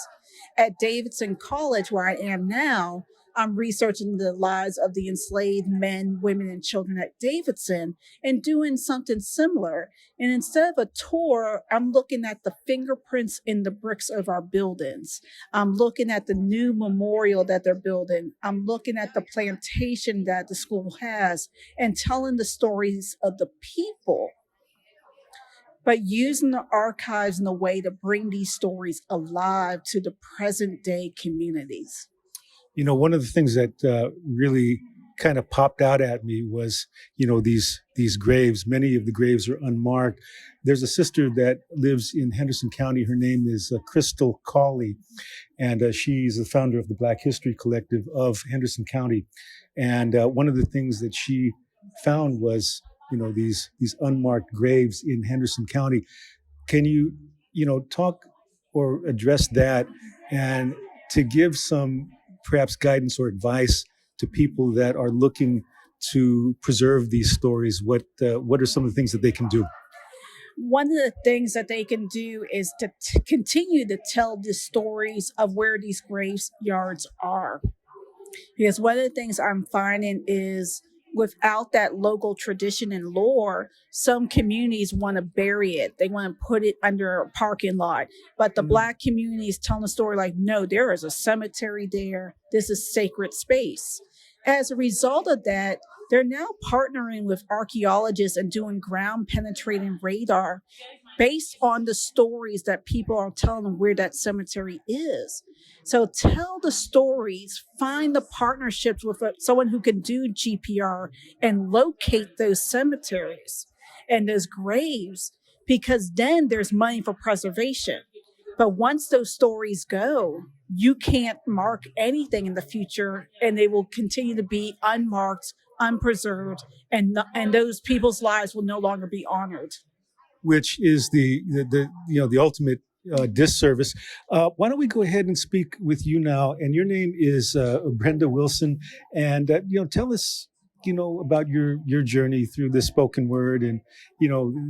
At Davidson College, where I am now, I'm researching the lives of the enslaved men, women, and children at Davidson and doing something similar. And instead of a tour, I'm looking at the fingerprints in the bricks of our buildings. I'm looking at the new memorial that they're building. I'm looking at the plantation that the school has and telling the stories of the people, but using the archives in a way to bring these stories alive to the present day communities. You know, one of the things that really kind of popped out at me was, you know, these graves. Many of the graves are unmarked. There's a sister that lives in Henderson County. Her name is Crystal Cawley, and she's the founder of the Black History Collective of Henderson County. And one of the things that she found was, you know, these unmarked graves in Henderson County. Can you, you know, talk or address that and to give some perhaps guidance or advice to people that are looking to preserve these stories? What are some of the things that they can do? One of the things that they can do is to continue to tell the stories of where these graveyards are. Because one of the things I'm finding is without that local tradition and lore, some communities want to bury it. They want to put it under a parking lot. But the Black community is telling the story like, no, there is a cemetery there. This is sacred space. As a result of that, they're now partnering with archaeologists and doing ground penetrating radar based on the stories that people are telling them where that cemetery is. So tell the stories, find the partnerships with someone who can do GPR and locate those cemeteries and those graves, because then there's money for preservation. But once those stories go, you can't mark anything in the future, and they will continue to be unmarked, unpreserved, and those people's lives will no longer be honored. Which is the ultimate disservice. Why don't we go ahead and speak with you now? And your name is Brenda Wilson, and tell us about your journey through the spoken word and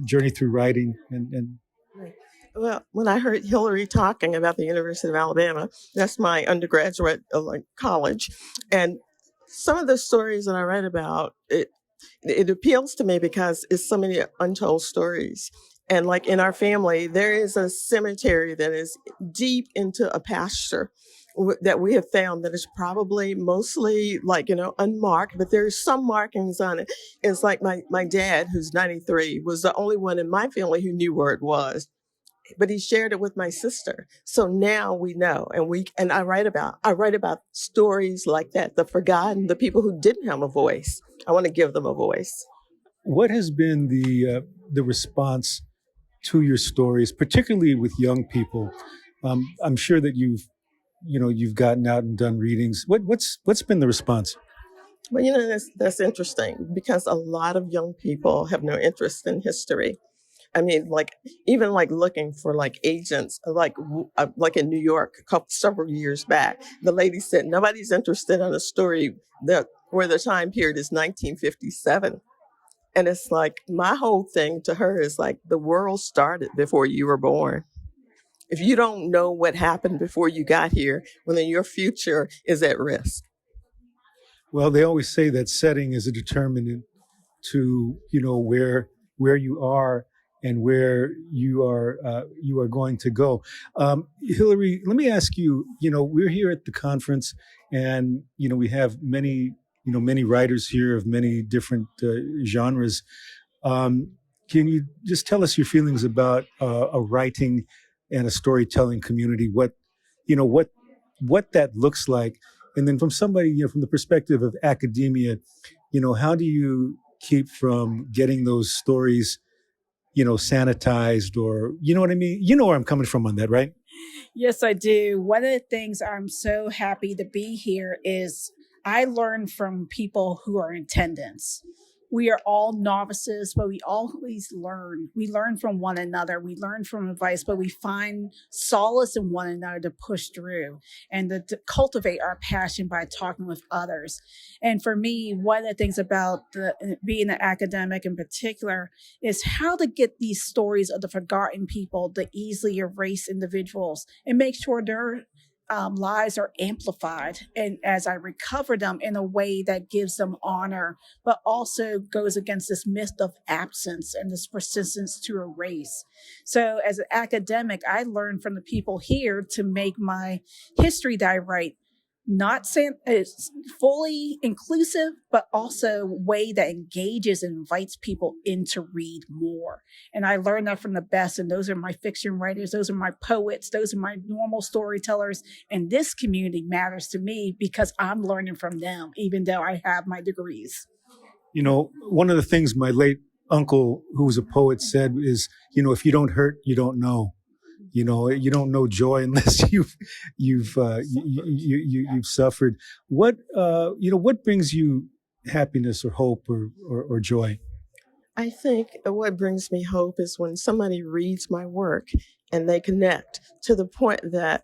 journey through writing and. Right. Well, when I heard Hillary talking about the University of Alabama, that's my undergraduate college, and some of the stories that I write about, it appeals to me because it's so many untold stories. And like in our family, there is a cemetery that is deep into a pasture that we have found that is probably mostly unmarked, but there's some markings on it. It's like my dad, who's 93, was the only one in my family who knew where it was, but he shared it with my sister. So now we know, and I write about stories like that, the forgotten, the people who didn't have a voice. I want to give them a voice. What has been the response to your stories, particularly with young people? I'm sure that you've gotten out and done readings. What's been the response? Well, that's interesting because a lot of young people have no interest in history. I mean, even looking for agents, like in New York, several years back, the lady said nobody's interested in a story where the time period is 1957. And it's like, my whole thing to her is like, the world started before you were born. If you don't know what happened before you got here, well, then your future is at risk. Well, they always say that setting is a determinant to, where you are and where you are going to go. Hillary, let me ask you, we're here at the conference and, we have many, many writers here of many different genres. Can you just tell us your feelings about a writing and a storytelling community? What that looks like, and then from somebody, from the perspective of academia, how do you keep from getting those stories, sanitized, or you know what I mean? You know where I'm coming from on that, right? Yes, I do. One of the things I'm so happy to be here is I learn from people who are in attendance. We are all novices, but we always learn. We learn from one another. We learn from advice, but we find solace in one another to push through and to cultivate our passion by talking with others. And for me, one of the things about being an academic in particular is how to get these stories of the forgotten people, the easily erased individuals, and make sure their lives are amplified, and as I recover them in a way that gives them honor, but also goes against this myth of absence and this persistence to erase. So as an academic, I learned from the people here to make my history that I write not fully inclusive, but also a way that engages and invites people in to read more. And I learned that from the best. And those are my fiction writers. Those are my poets. Those are my normal storytellers. And this community matters to me because I'm learning from them, even though I have my degrees. One of the things my late uncle, who was a poet, said is, if you don't hurt, you don't know. You don't know joy unless you've suffered. What brings you happiness or hope or joy? I think what brings me hope is when somebody reads my work and they connect to the point that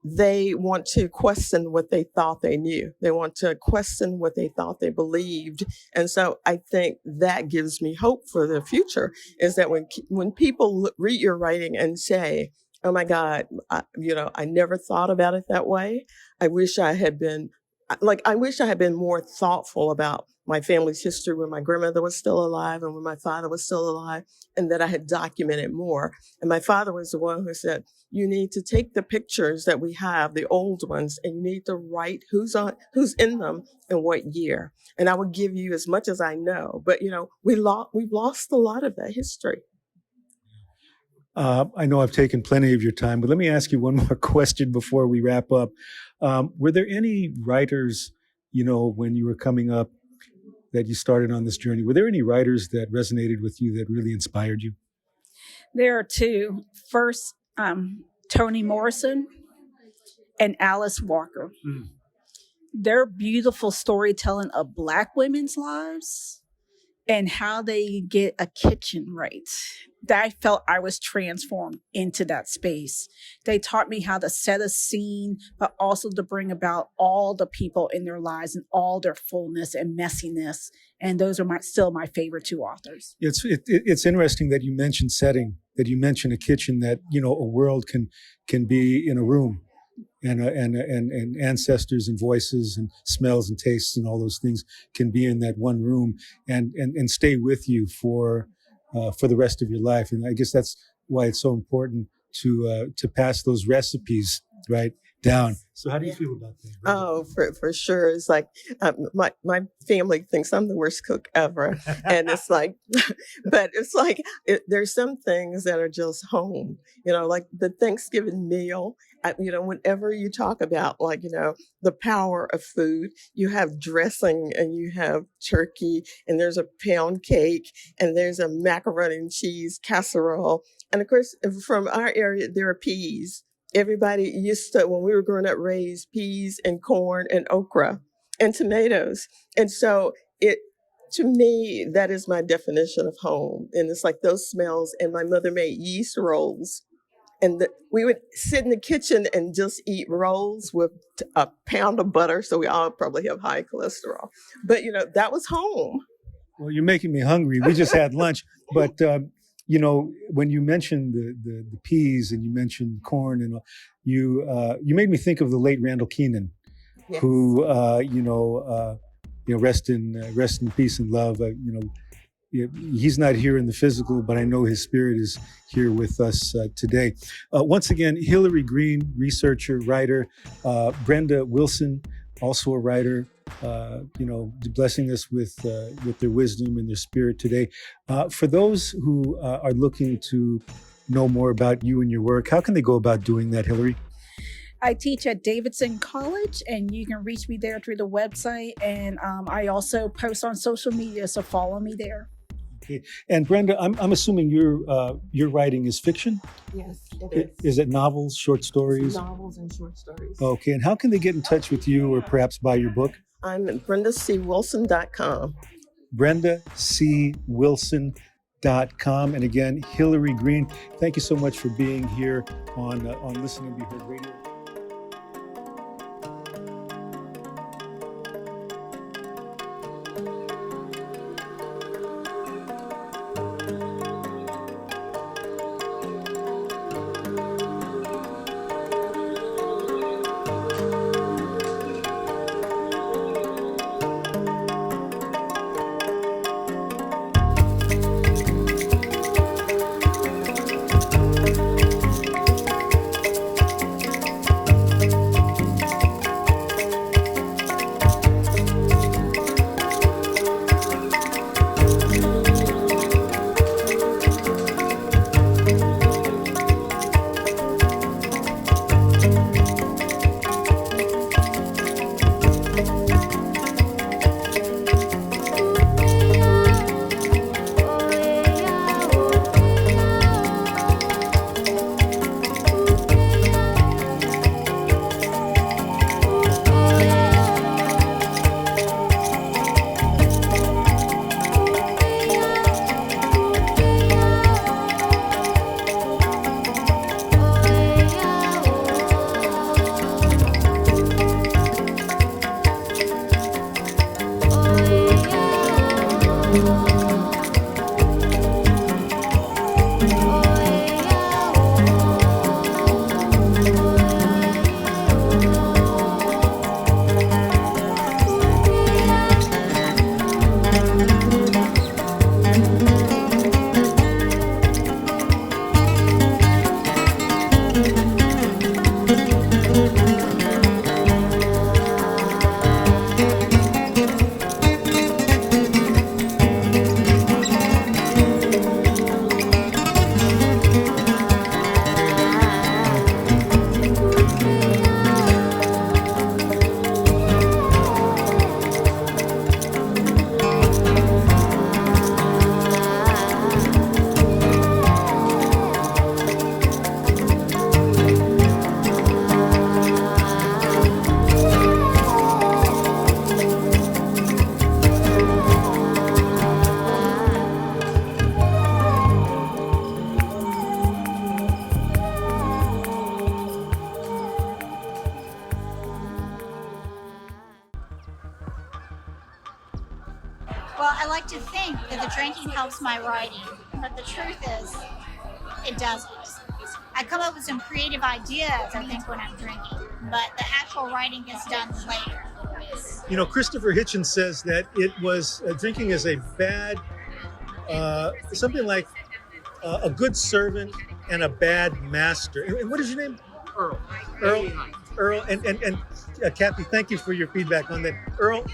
they want to question what they thought they knew. They want to question what they thought they believed. And so I think that gives me hope for the future, is that when people read your writing and say, oh my God, I never thought about it that way. I wish I had been more thoughtful about my family's history when my grandmother was still alive and when my father was still alive, and that I had documented more. And my father was the one who said, you need to take the pictures that we have, the old ones, and you need to write who's in them and what year. And I will give you as much as I know. But, we've lost a lot of that history. I know I've taken plenty of your time, but let me ask you one more question before we wrap up. Were there any writers, when you were coming up, that you started on this journey? Were there any writers that resonated with you that really inspired you? There are two. First, Toni Morrison and Alice Walker. Their beautiful storytelling of Black women's lives and how they get a kitchen right. That I felt I was transformed into that space. They taught me how to set a scene, but also to bring about all the people in their lives and all their fullness and messiness. And those are still my favorite two authors. It's interesting that you mentioned setting, that you mentioned a kitchen, that, a world can be in a room. And ancestors and voices and smells and tastes and all those things can be in that one room and stay with you for the rest of your life. And I guess that's why it's so important to pass those recipes right down. So how do you feel about that? Oh, for sure. It's like my family thinks I'm the worst cook ever. And it's like, but it's like, there's some things that are just home, like the Thanksgiving meal. Whenever you talk about the power of food, you have dressing and you have turkey and there's a pound cake and there's a macaroni and cheese casserole. And of course, from our area, there are peas. Everybody used to, when we were growing up, raise peas and corn and okra and tomatoes. And so to me, that is my definition of home. And it's like those smells. And my mother made yeast rolls. And we would sit in the kitchen and just eat rolls with a pound of butter. So we all probably have high cholesterol. But, that was home. Well, you're making me hungry. We just had lunch. But, when you mentioned the peas and you mentioned corn, and you made me think of the late Randall Keenan, yes, who, rest in peace and love. He's not here in the physical, but I know his spirit is here with us today. Once again, Hillary Green, researcher, writer, Brenda Wilson, also a writer, blessing us with their wisdom and their spirit today. For those who are looking to know more about you and your work, how can they go about doing that, Hillary? I teach at Davidson College, and you can reach me there through the website. And I also post on social media, so follow me there. Okay. And Brenda, I'm assuming your writing is fiction? Yes, it is. Is it novels, short stories? Novels and short stories. Okay. And how can they get in touch with you or perhaps buy your book? I'm at brendacwilson.com. brendacwilson.com. And again, Hillary Green, thank you so much for being here on Listen and Be Heard Radio. Well, I like to think that the drinking helps my writing, but the truth is, it doesn't. I come up with some creative ideas, I think, when I'm drinking, but the actual writing gets done later. You know, Christopher Hitchens says that it was drinking is a bad, something like a good servant and a bad master. And what is your name? Earl. Earl, and Kathy, thank you for your feedback on that. Earl,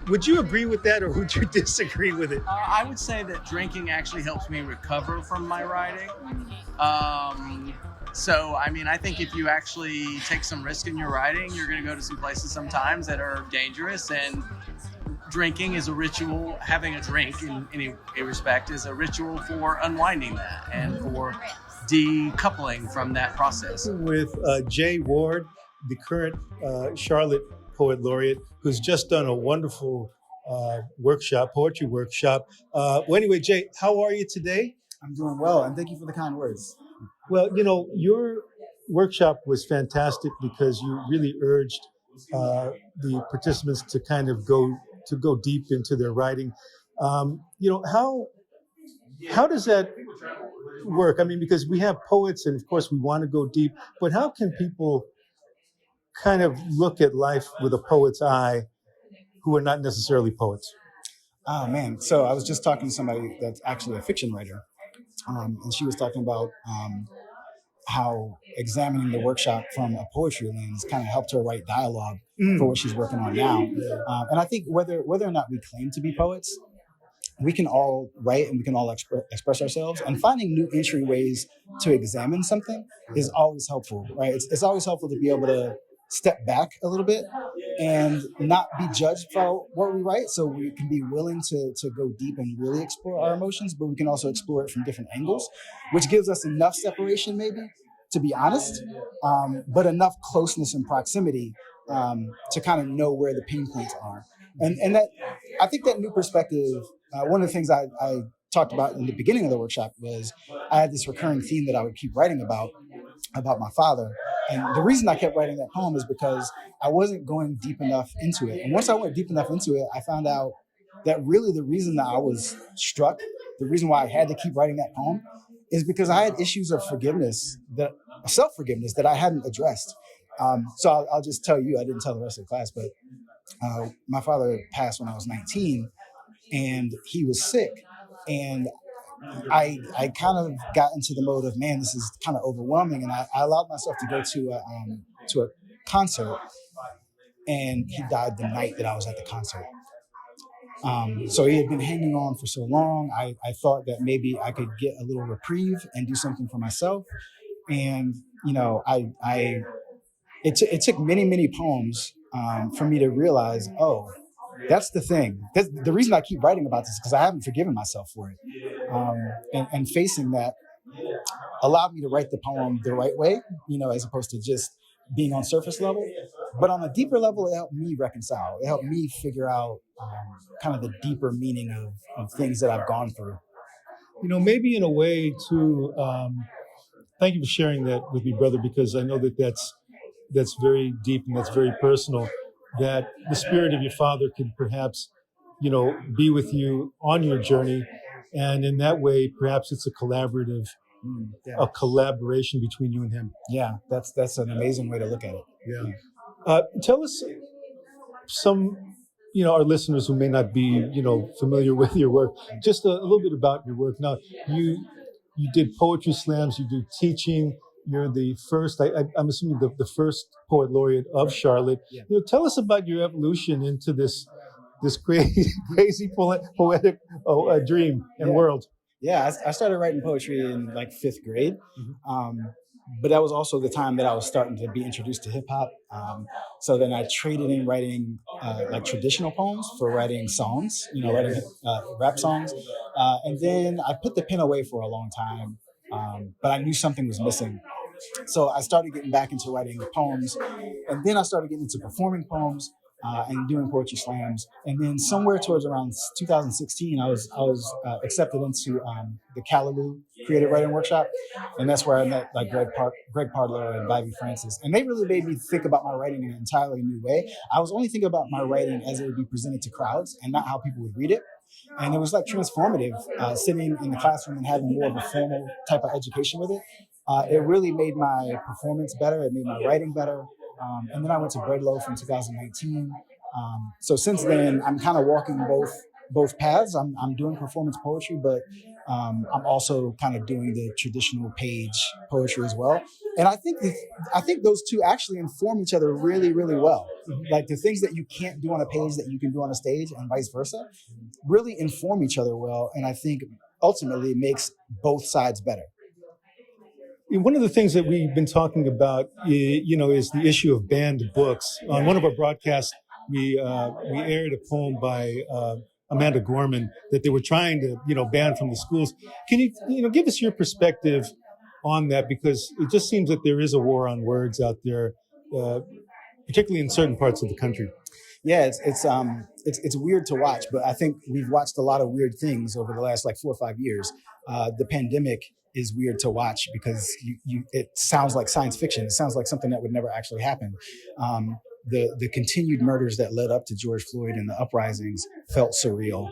would you agree with that or would you disagree with it? I would say that drinking actually helps me recover from my writing. So, I mean, I think if you actually take some risk in your writing, you're going to go to some places sometimes that are dangerous, and drinking is a ritual. Having a drink in any respect is a ritual for unwinding that and for decoupling from that process. With Jay Ward, the current Charlotte Poet Laureate, who's just done a wonderful poetry workshop. Well, anyway, Jay, how are you today? I'm doing well, and thank you for the kind words. Well, you know, your workshop was fantastic because you really urged the participants to kind of go deep into their writing. You know, how does that work? I mean, because we have poets, and of course we want to go deep, but how can people kind of look at life with a poet's eye who are not necessarily poets? Oh man, so I was just talking to somebody that's actually a fiction writer, and she was talking about how examining the workshop from a poetry lens kind of helped her write dialogue for what she's working on now. And I think whether or not we claim to be poets, we can all write and we can all express ourselves, and finding new entryways to examine something is always helpful, right? It's always helpful to be able to step back a little bit and not be judged for what we write. So we can be willing to go deep and really explore our emotions, but we can also explore it from different angles, which gives us enough separation maybe to be honest, but enough closeness and proximity to kind of know where the pain points are. And that, I think that new perspective, one of the things I talked about in the beginning of the workshop was I had this recurring theme that I would keep writing about my father. And the reason I kept writing that poem is because I wasn't going deep enough into it. And once I went deep enough into it, I found out that really the reason that I was struck, the reason why I had to keep writing that poem is because I had issues of self-forgiveness that I hadn't addressed. So I'll just tell you, I didn't tell the rest of the class, but my father passed when I was 19 and he was sick. And I kind of got into the mode of, man, this is kind of overwhelming. And I allowed myself to go to a concert, and he died the night that I was at the concert. So he had been hanging on for so long. I thought that maybe I could get a little reprieve and do something for myself. And, you know, it took many, many poems for me to realize, oh, that's the thing. The reason I keep writing about this is because I haven't forgiven myself for it. And facing that allowed me to write the poem the right way, you know, as opposed to just being on surface level. But on a deeper level, it helped me reconcile. It helped me figure out kind of the deeper meaning of things that I've gone through. You know, maybe in a way too, thank you for sharing that with me, brother, because I know that that's very deep and that's very personal, that the spirit of your father can perhaps, you know, be with you on your journey. And in that way, perhaps it's a collaborative, a collaboration between you and him. Yeah, that's an amazing way to look at it. Yeah. Tell us some, you know, our listeners who may not be, you know, familiar with your work, just a little bit about your work. Now, you did poetry slams, you do teaching. You're the first, I'm assuming the first poet laureate of Charlotte. Yeah. You know, tell us about your evolution into this crazy poetic dream and world. Yeah, I started writing poetry in like 5th grade. But that was also the time that I was starting to be introduced to hip hop. So then I traded in writing like traditional poems for writing songs, you know, writing rap songs. And then I put the pen away for a long time, but I knew something was missing. So I started getting back into writing poems, and then I started getting into performing poems and doing poetry slams. And then somewhere towards around 2016, I was accepted into the Callaloo Creative Writing Workshop, and that's where I met like Greg Pardlow and Vivi Francis, and they really made me think about my writing in an entirely new way. I was only thinking about my writing as it would be presented to crowds, and not how people would read it. And it was like transformative, sitting in the classroom and having more of a formal type of education with it. It really made my performance better. It made my writing better. And then I went to Breadloaf in 2019. So since then, I'm kind of walking both paths. I'm doing performance poetry, but I'm also kind of doing the traditional page poetry as well. And I think those two actually inform each other really, really well. Like the things that you can't do on a page that you can do on a stage, and vice versa, really inform each other well. And I think ultimately it makes both sides better. One of the things that we've been talking about, you know, is the issue of banned books. On one of our broadcasts, we aired a poem by Amanda Gorman that they were trying to, you know, ban from the schools. Can you give us your perspective on that? Because it just seems that there is a war on words out there, particularly in certain parts of the country. Yeah, it's weird to watch, but I think we've watched a lot of weird things over the last like 4 or 5 years. The pandemic is weird to watch because it sounds like science fiction. It sounds like something that would never actually happen. The continued murders that led up to George Floyd and the uprisings felt surreal.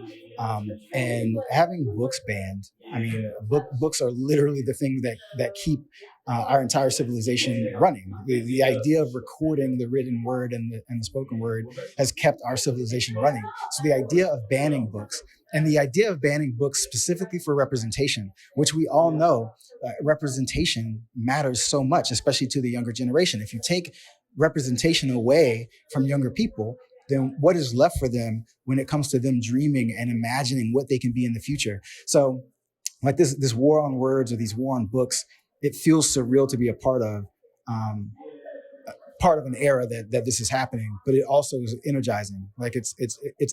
And having books banned, I mean, books are literally the thing that keep our entire civilization running. The idea of recording the written word and the spoken word has kept our civilization running. So the idea of banning books, and the idea of banning books specifically for representation, which we all know representation matters so much, especially to the younger generation. If you take representation away from younger people, then what is left for them when it comes to them dreaming and imagining what they can be in the future? So like this war on words or these war on books, it feels surreal to be a part of an era that this is happening, but it also is energizing. Like it's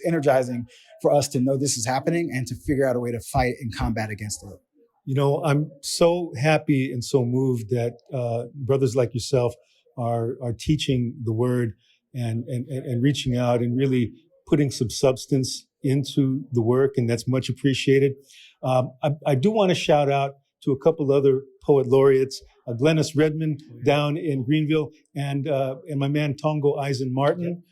energizing for us to know this is happening and to figure out a way to fight and combat against it. You know, I'm so happy and so moved that brothers like yourself are teaching the word and reaching out and really putting some substance into the work, and that's much appreciated. I do want to shout out to a couple other poet laureates, Glennis Redmond down in Greenville, and my man Tongo Eisen Martin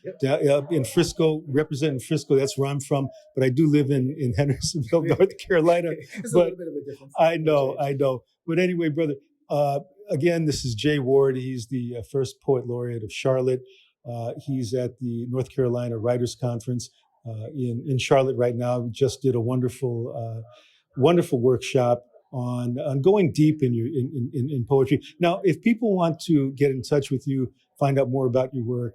in Frisco, representing Frisco. That's where I'm from, but I do live in Hendersonville, North Carolina. It's But a little bit of a difference. I know. But anyway, brother, again, this is Jay Ward. He's the first poet laureate of Charlotte. He's at the North Carolina Writers Conference in Charlotte right now. We just did a wonderful workshop on going deep in poetry. Now, if people want to get in touch with you, find out more about your work,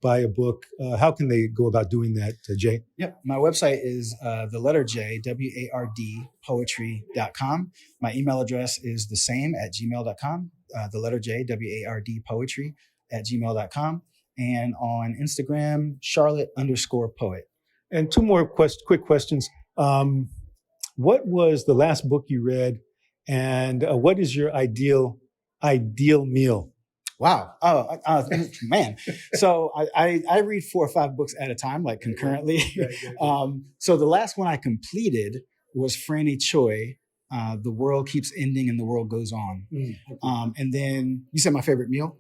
buy a book, how can they go about doing that, Jay? Yep. My website is the letter J, WARD, poetry.com. My email address is the same at gmail.com. The letter J, WARD, poetry at gmail.com. And on Instagram, Charlotte_poet. And two more quick questions. What was the last book you read, and what is your ideal meal? Wow. Man. So I read 4 or 5 books at a time, like concurrently. So the last one I completed was Franny Choi, The World Keeps Ending and the World Goes On. And then you said my favorite meal?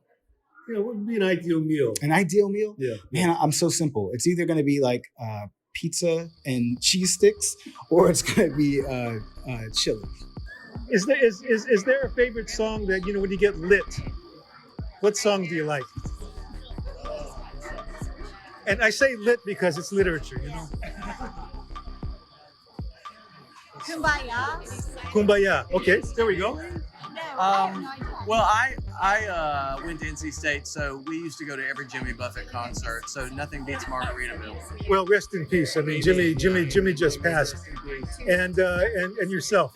Yeah, what would be an ideal meal? An ideal meal? Yeah. Man, I'm so simple. It's either going to be like pizza and cheese sticks, or it's going to be chili. Is there a favorite song that, you know, when you get lit, what song do you like? And I say lit because it's literature, you know. Kumbaya. Okay, there we go. Well, I went to NC State, so we used to go to every Jimmy Buffett concert. So nothing beats Margaritaville. Well, rest in peace. I mean, Jimmy just passed, and yourself.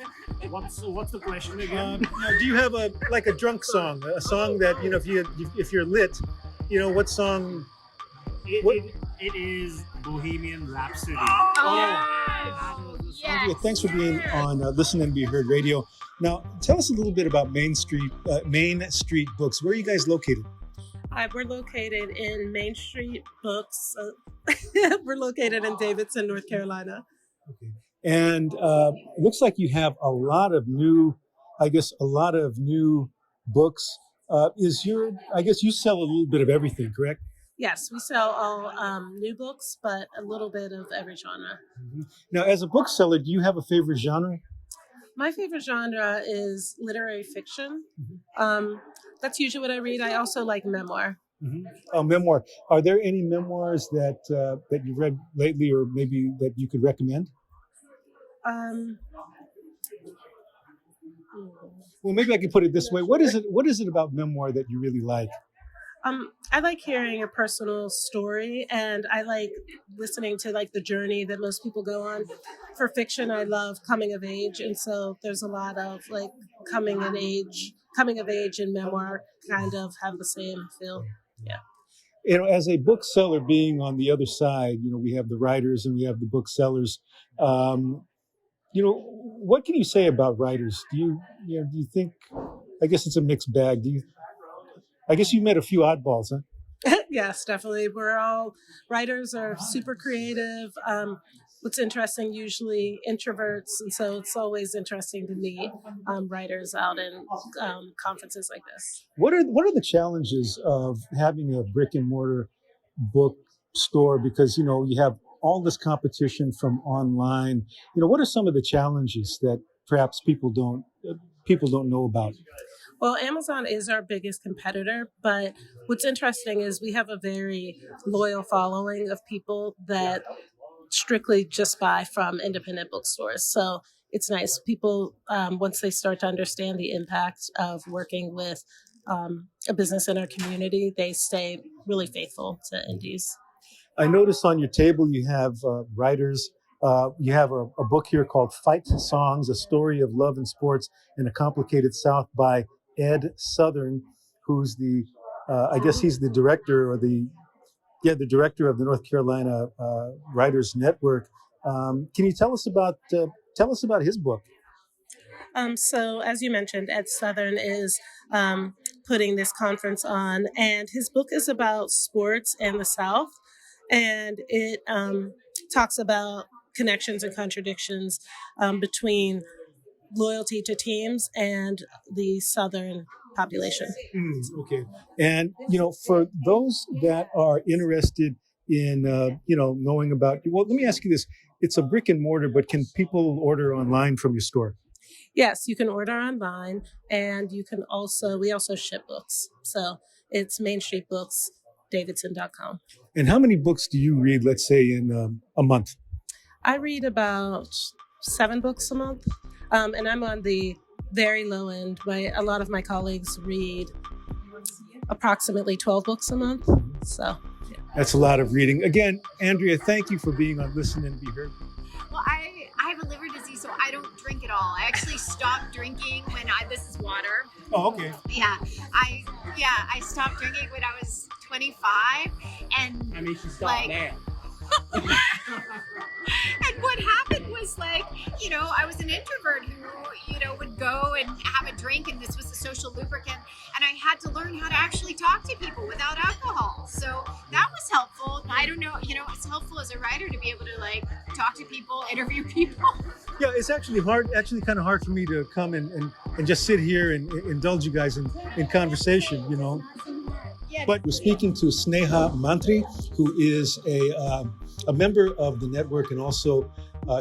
What's the question again? Do you have a drunk song, a song that, you know, if you're lit, you know, what song? It is Bohemian Rhapsody. Andrea, thanks for being on Listen and Be Heard Radio. Now, tell us a little bit about Main Street Books. Where are you guys located? We're located in Main Street Books. We're located in Davidson, North Carolina. Okay. And it looks like you have a lot of new books. I guess you sell a little bit of everything, correct? Yes, we sell all new books, but a little bit of every genre. Mm-hmm. Now, as a bookseller, do you have a favorite genre? My favorite genre is literary fiction. That's usually what I read. I also like memoir. Mm-hmm. Oh, memoir. Are there any memoirs that you've read lately, or maybe that you could recommend? Well, maybe I can put it this way. What is it about memoir that you really like? I like hearing a personal story, and I like listening to like the journey that most people go on. For fiction, I love coming of age, and so there's a lot of like coming of age and memoir kind of have the same feel. Yeah. You know, as a bookseller, being on the other side, you know, we have the writers and we have the booksellers. You know, what can you say about writers? Do you think? I guess it's a mixed bag. I guess you met a few oddballs, huh? Yes, definitely. We're all writers are super creative. What's interesting, usually introverts, and so it's always interesting to meet writers out in conferences like this. What are the challenges of having a brick and mortar bookstore? Because, you know, you have all this competition from online. You know, what are some of the challenges that perhaps people don't know about? Well, Amazon is our biggest competitor, but what's interesting is we have a very loyal following of people that strictly just buy from independent bookstores. So it's nice. People, once they start to understand the impact of working with a business in our community, they stay really faithful to indies. I noticed on your table you have writers. You have a book here called Fight Songs, A Story of Love and Sports in a Complicated South by Ed Southern, who's I guess he's the director the director of the North Carolina Writers Network. Can you tell us about his book? So as you mentioned, Ed Southern is putting this conference on, and his book is about sports and the South. And it talks about connections and contradictions between loyalty to teams and the Southern population. Okay. And, for those that are interested in, knowing about, well, let me ask you this. It's a brick and mortar, but can people order online from your store? Yes, you can order online, and we also ship books. So it's Main Street Books, Davidson.com. And how many books do you read, let's say, in a month? I read about 7 books a month, and I'm on the very low end. A lot of my colleagues read approximately 12 books a month. So yeah. That's a lot of reading. Again, Andrea, thank you for being on Listen and Be Heard. Well, I have a liver disease, so I don't drink at all. I actually stopped drinking when this is water. Oh, okay. Yeah, I stopped drinking when I was 25, and I mean, she stopped there. And what happened was I was an introvert who, would go and have a drink, and this was a social lubricant, and I had to learn how to actually talk to people without alcohol. So that was helpful. I don't know, it's helpful as a writer to be able to talk to people, interview people. Yeah, it's actually kind of hard for me to come and just sit here and indulge you guys in conversation, Yeah. But we're speaking to Sneha Mantri, who is a member of the network, and also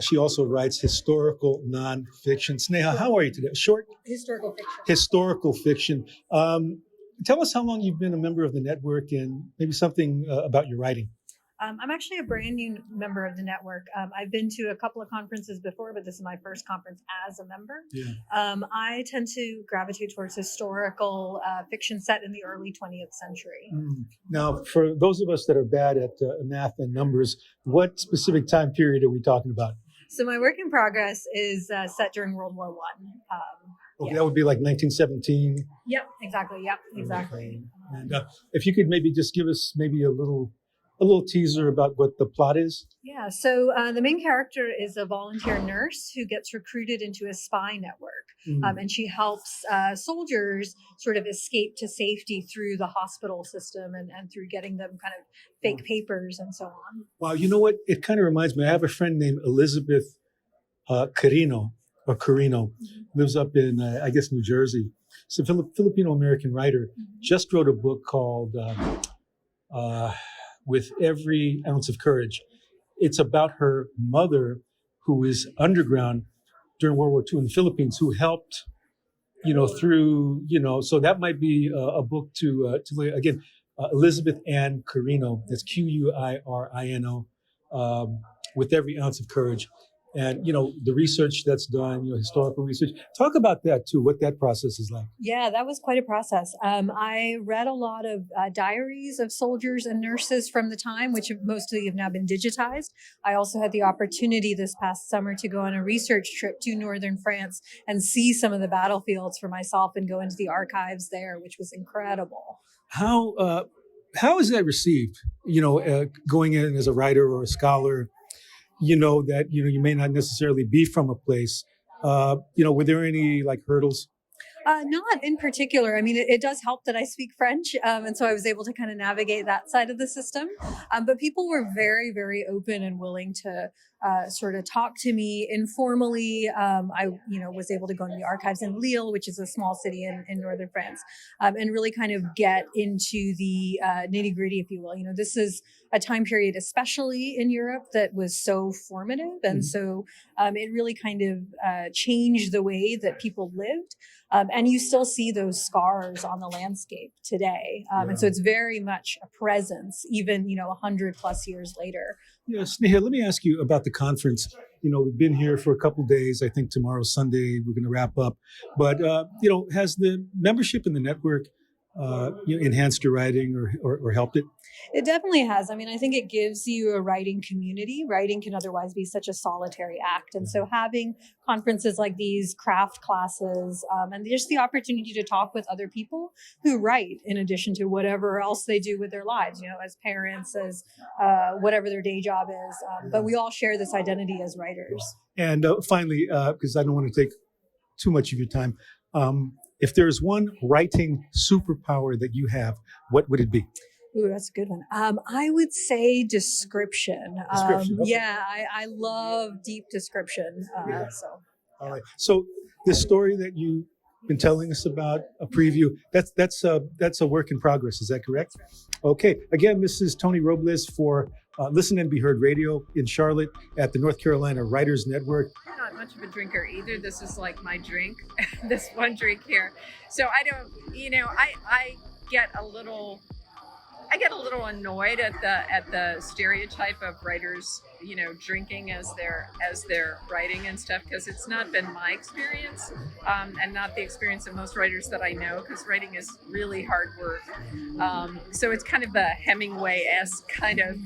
she also writes historical nonfiction. Sneha, how are you today? Short? Historical fiction. Historical fiction. Tell us how long you've been a member of the network, and maybe something about your writing. I'm actually a brand new member of the network. I've been to a couple of conferences before, but this is my first conference as a member. Yeah. I tend to gravitate towards historical fiction set in the early 20th century. Now, for those of us that are bad at math and numbers, what specific time period are we talking about? So my work in progress is set during World War I. Okay, that would be like 1917. Yep, exactly. Okay. And if you could maybe just give us maybe a little teaser about what the plot is. Yeah, so the main character is a volunteer nurse who gets recruited into a spy network, and she helps soldiers sort of escape to safety through the hospital system and through getting them kind of fake papers and so on. Wow, you know what? It kind of reminds me. I have a friend named Elizabeth Carino, lives up in, I guess, New Jersey. She's a Filipino-American writer, just wrote a book called With Every Ounce of Courage. It's about her mother, who is underground during World War II in the Philippines, who helped, through, so that might be a book to again, Elizabeth Ann Carino, that's Quirino, With Every Ounce of Courage. And, the research that's done, historical research. Talk about that too, what that process is like. Yeah, that was quite a process. I read a lot of diaries of soldiers and nurses from the time, which mostly have now been digitized. I also had the opportunity this past summer to go on a research trip to northern France and see some of the battlefields for myself and go into the archives there, which was incredible. How is that received? Going in as a writer or a scholar, that, you may not necessarily be from a place. Were there any hurdles? Not in particular. I mean, it does help that I speak French. And so I was able to kind of navigate that side of the system. But people were very, very open and willing to sort of talk to me informally. I was able to go into the archives in Lille, which is a small city in northern France, and really kind of get into the nitty gritty, if you will. This is a time period, especially in Europe, that was so formative. And so it really kind of changed the way that people lived. And you still see those scars on the landscape today. And so it's very much a presence, even, 100 plus years later. Yeah, Sneha, let me ask you about the conference. We've been here for a couple of days. I think tomorrow's Sunday. We're going to wrap up. But, has the membership in the network enhanced your writing or helped it? It definitely has. I mean, I think it gives you a writing community. Writing can otherwise be such a solitary act. And so having conferences like these, craft classes, and just the opportunity to talk with other people who write in addition to whatever else they do with their lives, as parents, as whatever their day job is. But we all share this identity as writers. And finally, because I don't want to take too much of your time, if there's one writing superpower that you have, what would it be? Ooh, that's a good one. I would say description. Okay. Yeah, I love deep description. All right. So the story that you've been telling us about, a preview, that's a work in progress. Is that correct? Okay. Again, this is Tony Robles for Listen and Be Heard Radio in Charlotte at the North Carolina Writers Network. I'm not much of a drinker either. This is like my drink, this one drink here. So I don't, I get a little annoyed at the stereotype of writers, drinking as they're writing and stuff, because it's not been my experience, and not the experience of most writers that I know, because writing is really hard work. So it's kind of the Hemingway-esque kind of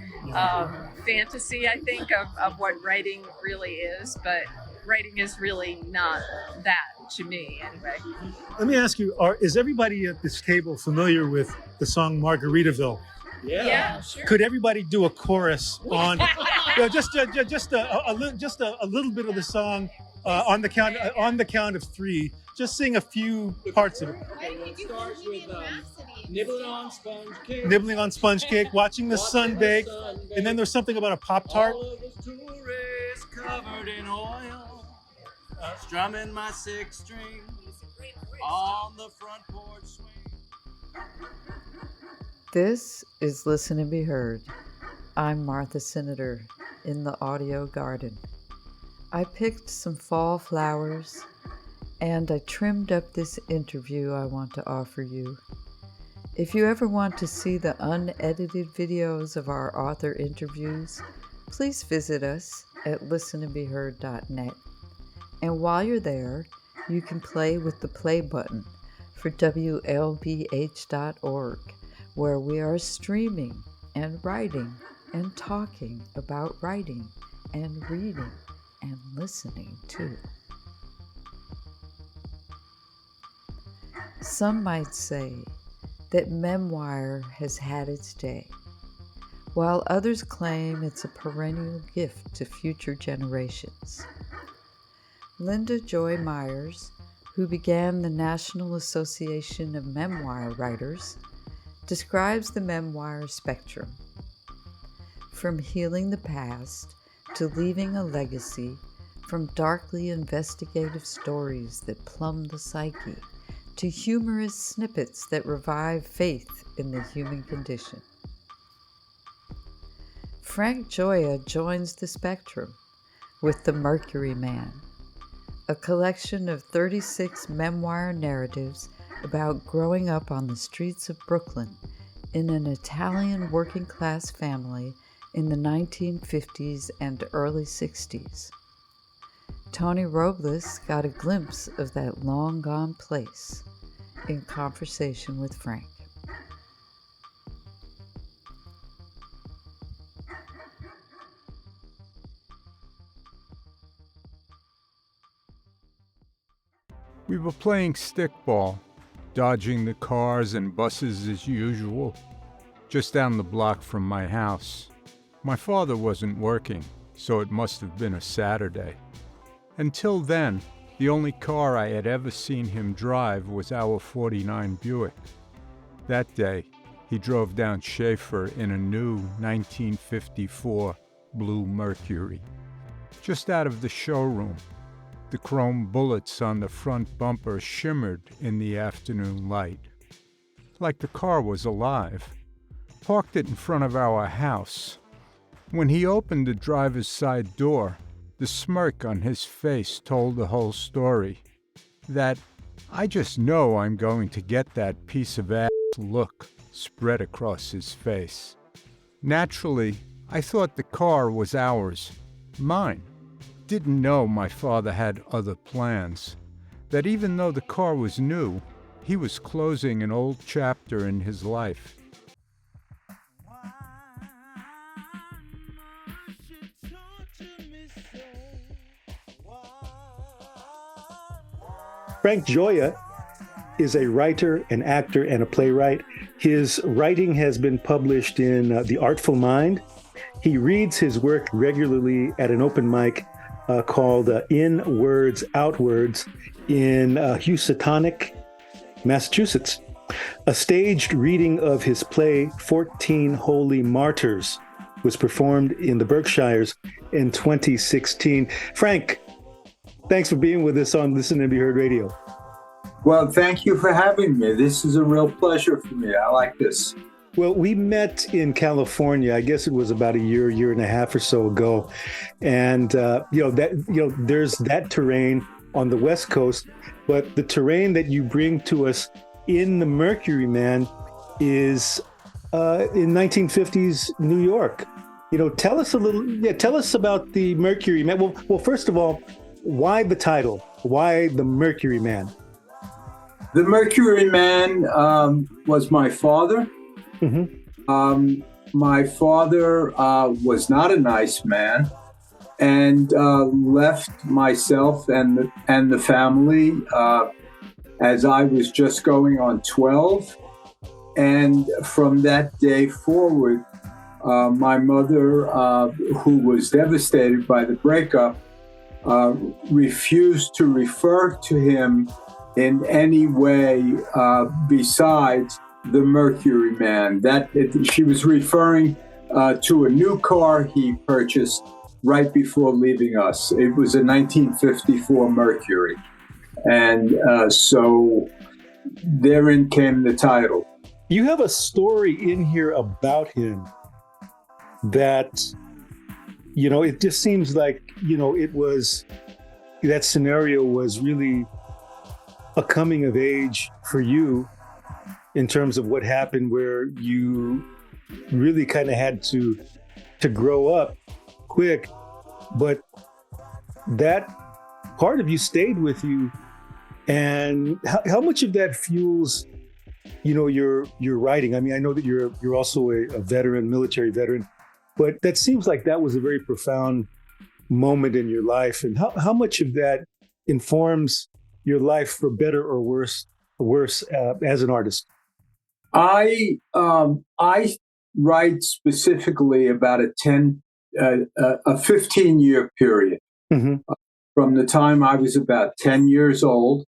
fantasy, I think, of what writing really is, but writing is really not that to me, anyway. Let me ask you, is everybody at this table familiar with the song Margaritaville? Yeah, sure. Could everybody do a chorus on just a little bit of the song on the count of three? Just sing a few parts of it. It starts with nibbling on sponge cake. Nibbling on sponge cake, watching the sun bake, and then there's something about a Pop-Tart. All of us tourists covered in oil, strumming my six string on the front porch swing. This is Listen and Be Heard. I'm Martha Senator in the audio garden. I picked some fall flowers and I trimmed up this interview I want to offer you. If you ever want to see the unedited videos of our author interviews, please visit us at listenandbeheard.net. And while you're there, you can play with the play button for WLBH.org, where we are streaming and writing and talking about writing and reading and listening too. Some might say that memoir has had its day, while others claim it's a perennial gift to future generations. Linda Joy Myers, who began the National Association of Memoir Writers, describes the memoir spectrum. From healing the past to leaving a legacy, from darkly investigative stories that plumb the psyche to humorous snippets that revive faith in the human condition. Frank Gioia joins the spectrum with The Mercury Man, a collection of 36 memoir narratives about growing up on the streets of Brooklyn in an Italian working-class family in the 1950s and early 60s. Tony Robles got a glimpse of that long-gone place in conversation with Frank. We were playing stickball, dodging the cars and buses as usual, just down the block from my house. My father wasn't working, so it must have been a Saturday. Until then, the only car I had ever seen him drive was our 49 Buick. That day, he drove down Schaefer in a new 1954 blue Mercury. Just out of the showroom, the chrome bullets on the front bumper shimmered in the afternoon light, like the car was alive. parked it in front of our house. When he opened the driver's side door, the smirk on his face told the whole story. That I just know I'm going to get that piece of ass look spread across his face. Naturally, I thought the car was ours, mine. Didn't know my father had other plans. That even though the car was new, he was closing an old chapter in his life. Frank Gioia is a writer, an actor, and a playwright. His writing has been published in The Artful Mind. He reads his work regularly at an open mic called In Words, Outwards in Housatonic, Massachusetts. A staged reading of his play 14 Holy Martyrs was performed in the Berkshires in 2016. Frank, thanks for being with us on Listen and Be Heard Radio. Well, thank you for having me. This is a real pleasure for me. I like this. Well, we met in California. I guess it was about a year and a half or so ago, and there's that terrain on the West Coast, but the terrain that you bring to us in the Mercury Man is in 1950s New York. Tell us about the Mercury Man. Well, first of all, why the title? Why the Mercury Man? The Mercury Man was my father. Mm-hmm. My father was not a nice man, and left myself and the family as I was just going on 12. And from that day forward, my mother, who was devastated by the breakup, refused to refer to him in any way besides the Mercury Man. She was referring to a new car he purchased right before leaving us. It was a 1954 Mercury. And so therein came the title. You have a story in here about him that, it just seems like, that scenario was really a coming of age for you in terms of what happened, where you really kind of had to grow up quick, but that part of you stayed with you. And how much of that fuels, your writing? I mean, I know that you're also a veteran, military veteran, but that seems like that was a very profound moment in your life. And how much of that informs your life for better or worse as an artist? I write specifically about a 15-year period. Mm-hmm. From the time I was about 10 years old,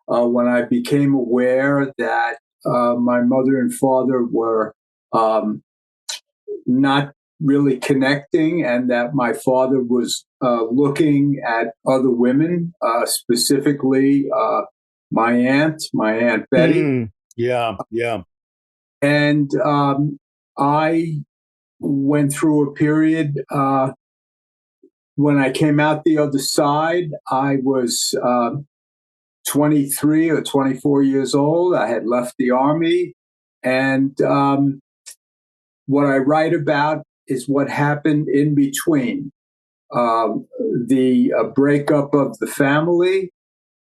when I became aware that my mother and father were not really connecting, and that my father was looking at other women, specifically my aunt Betty. Yeah. And I went through a period when I came out the other side. I was 23 or 24 years old. I had left the Army. And what I write about is what happened in between. The breakup of the family,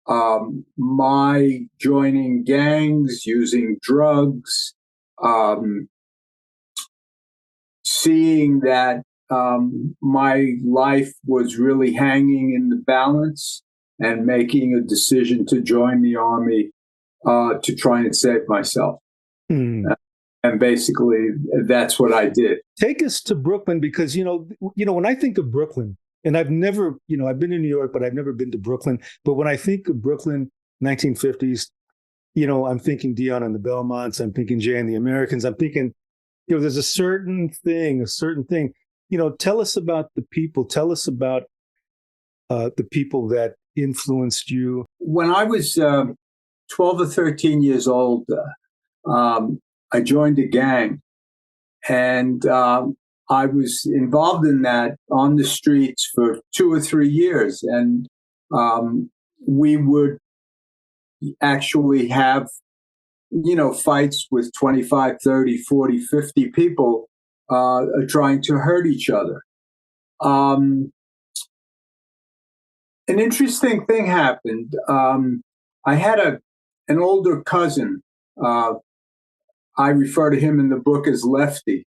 my joining gangs, using drugs, seeing that my life was really hanging in the balance, and making a decision to join the Army to try and save myself. And basically, that's what I did. Take us to Brooklyn, because, when I think of Brooklyn, and I've never, I've been in New York, but I've never been to Brooklyn. But when I think of Brooklyn, 1950s, I'm thinking Dion and the Belmonts, I'm thinking Jay and the Americans, I'm thinking, there's a certain thing. Tell us about the people. Tell us about the people that influenced you. When I was 12 or 13 years old, I joined a gang. And I was involved in that on the streets for 2 or 3 years. And we would actually have, fights with 25, 30, 40, 50 people trying to hurt each other. An interesting thing happened. I had an older cousin. I refer to him in the book as Lefty.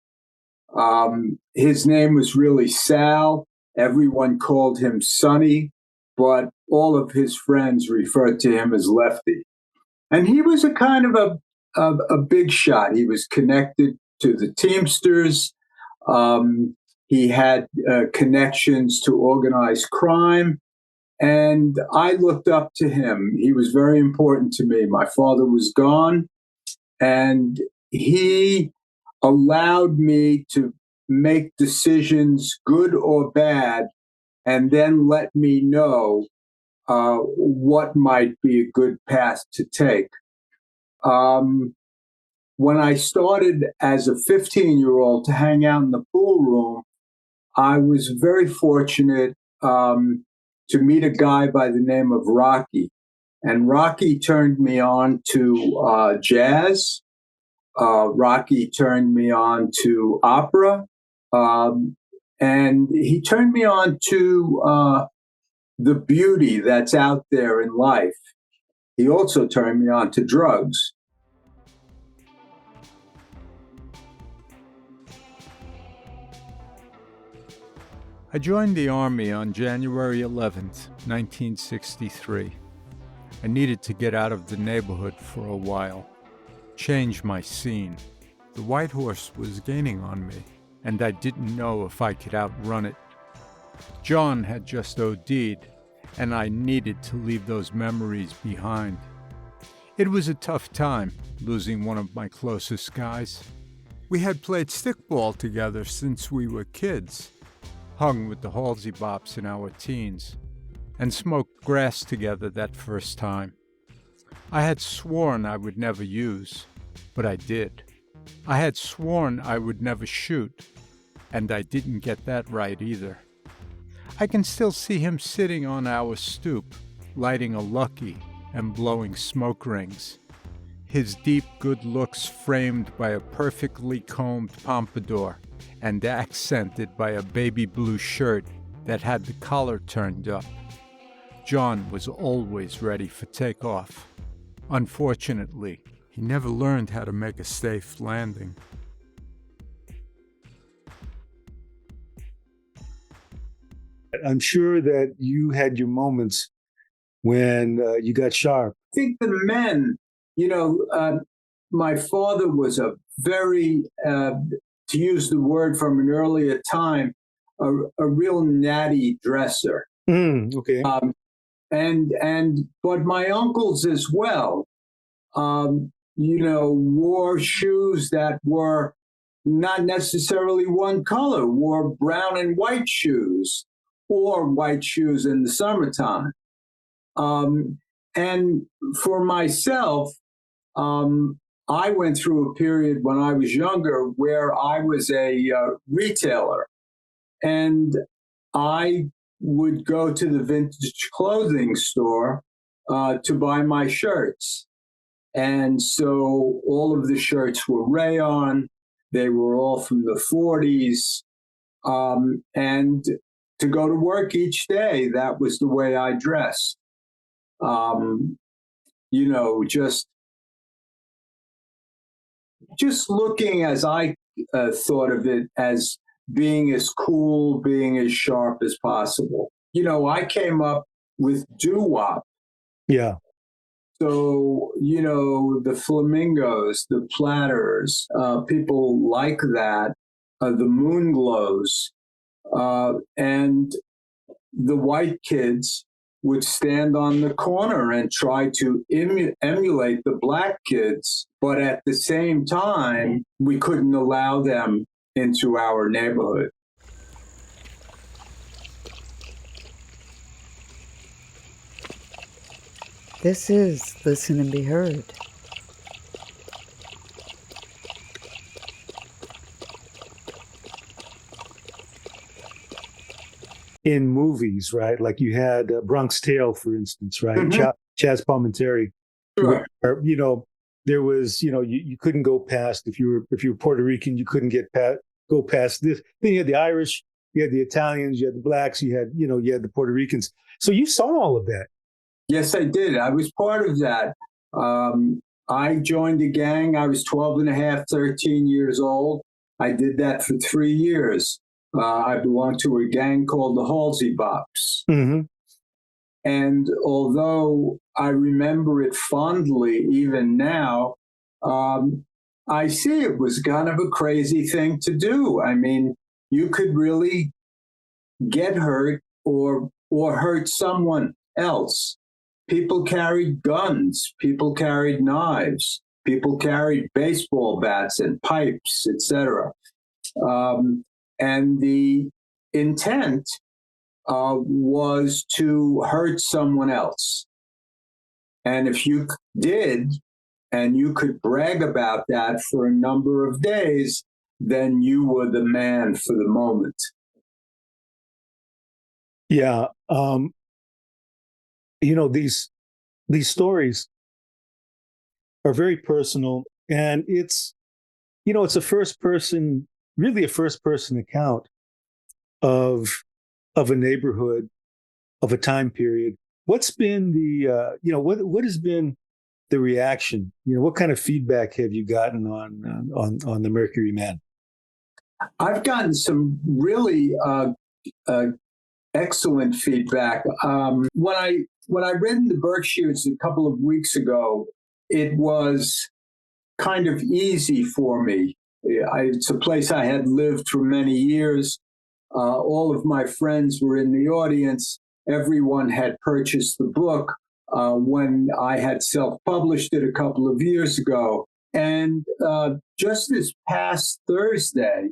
His name was really Sal. Everyone called him Sonny, but all of his friends referred to him as Lefty. And he was a kind of a big shot. He was connected to the Teamsters. He had connections to organized crime. And I looked up to him. He was very important to me. My father was gone, and he allowed me to make decisions, good or bad, and then let me know what might be a good path to take. When I started as a 15-year-old to hang out in the pool room, I was very fortunate to meet a guy by the name of Rocky. And Rocky turned me on to jazz. Rocky turned me on to opera. And he turned me on to the beauty that's out there in life. He also turned me on to drugs. I joined the Army on January 11th, 1963. I needed to get out of the neighborhood for a while, change my scene. The White Horse was gaining on me, and I didn't know if I could outrun it. John had just OD'd, and I needed to leave those memories behind. It was a tough time, losing one of my closest guys. We had played stickball together since we were kids, hung with the Halsey Bops in our teens, and smoked grass together that first time. I had sworn I would never use, but I did. I had sworn I would never shoot, and I didn't get that right either. I can still see him sitting on our stoop, lighting a Lucky and blowing smoke rings. His deep good looks framed by a perfectly combed pompadour and accented by a baby blue shirt that had the collar turned up. John was always ready for takeoff. Unfortunately, he never learned how to make a safe landing. I'm sure that you had your moments when you got sharp. I think the men, my father was a very, to use the word from an earlier time, a real natty dresser. Okay. But my uncles as well, wore shoes that were not necessarily one color, wore brown and white shoes, or white shoes in the summertime. And for myself, I went through a period when I was younger where I was a retailer, and I would go to the vintage clothing store to buy my shirts. And so all of the shirts were rayon. They were all from the 40s. And to go to work each day, that was the way I dressed. Just looking, as I thought of it, as being as cool, being as sharp as possible. I came up with doo-wop. Yeah. So, the flamingos, the platters, people like that, the moon glows, and the white kids would stand on the corner and try to emulate the black kids. But at the same time, we couldn't allow them into our neighborhood. This is Listen and Be Heard. in movies, right? Like you had Bronx Tale, for instance, right? Mhm. Chaz Palminteri, Sure. where, there was, you couldn't go past, if you were Puerto Rican, you couldn't go past this. Then you had the Irish, you had the Italians, you had the blacks, you had the Puerto Ricans. So you saw all of that. Yes, I did. I was part of that. I joined a gang. I was 12 and a half, 13 years old. I did that for 3 years. I belonged to a gang called the Halsey Bops. Mm-hmm. And although I remember it fondly, even now, I see it was kind of a crazy thing to do. I mean, you could really get hurt or hurt someone else. People carried guns, people carried knives, people carried baseball bats and pipes, etc. And the intent was to hurt someone else. And if you did, and you could brag about that for a number of days, then you were the man for the moment. Yeah. These stories are very personal, and it's a really a first person account of a neighborhood, of a time period. What's been what has been the reaction? What kind of feedback have you gotten on the Mercury Man? I've gotten some really excellent feedback. When I read in the Berkshires a couple of weeks ago, it was kind of easy for me. It's a place I had lived for many years. All of my friends were in the audience. Everyone had purchased the book when I had self-published it a couple of years ago. And just this past Thursday,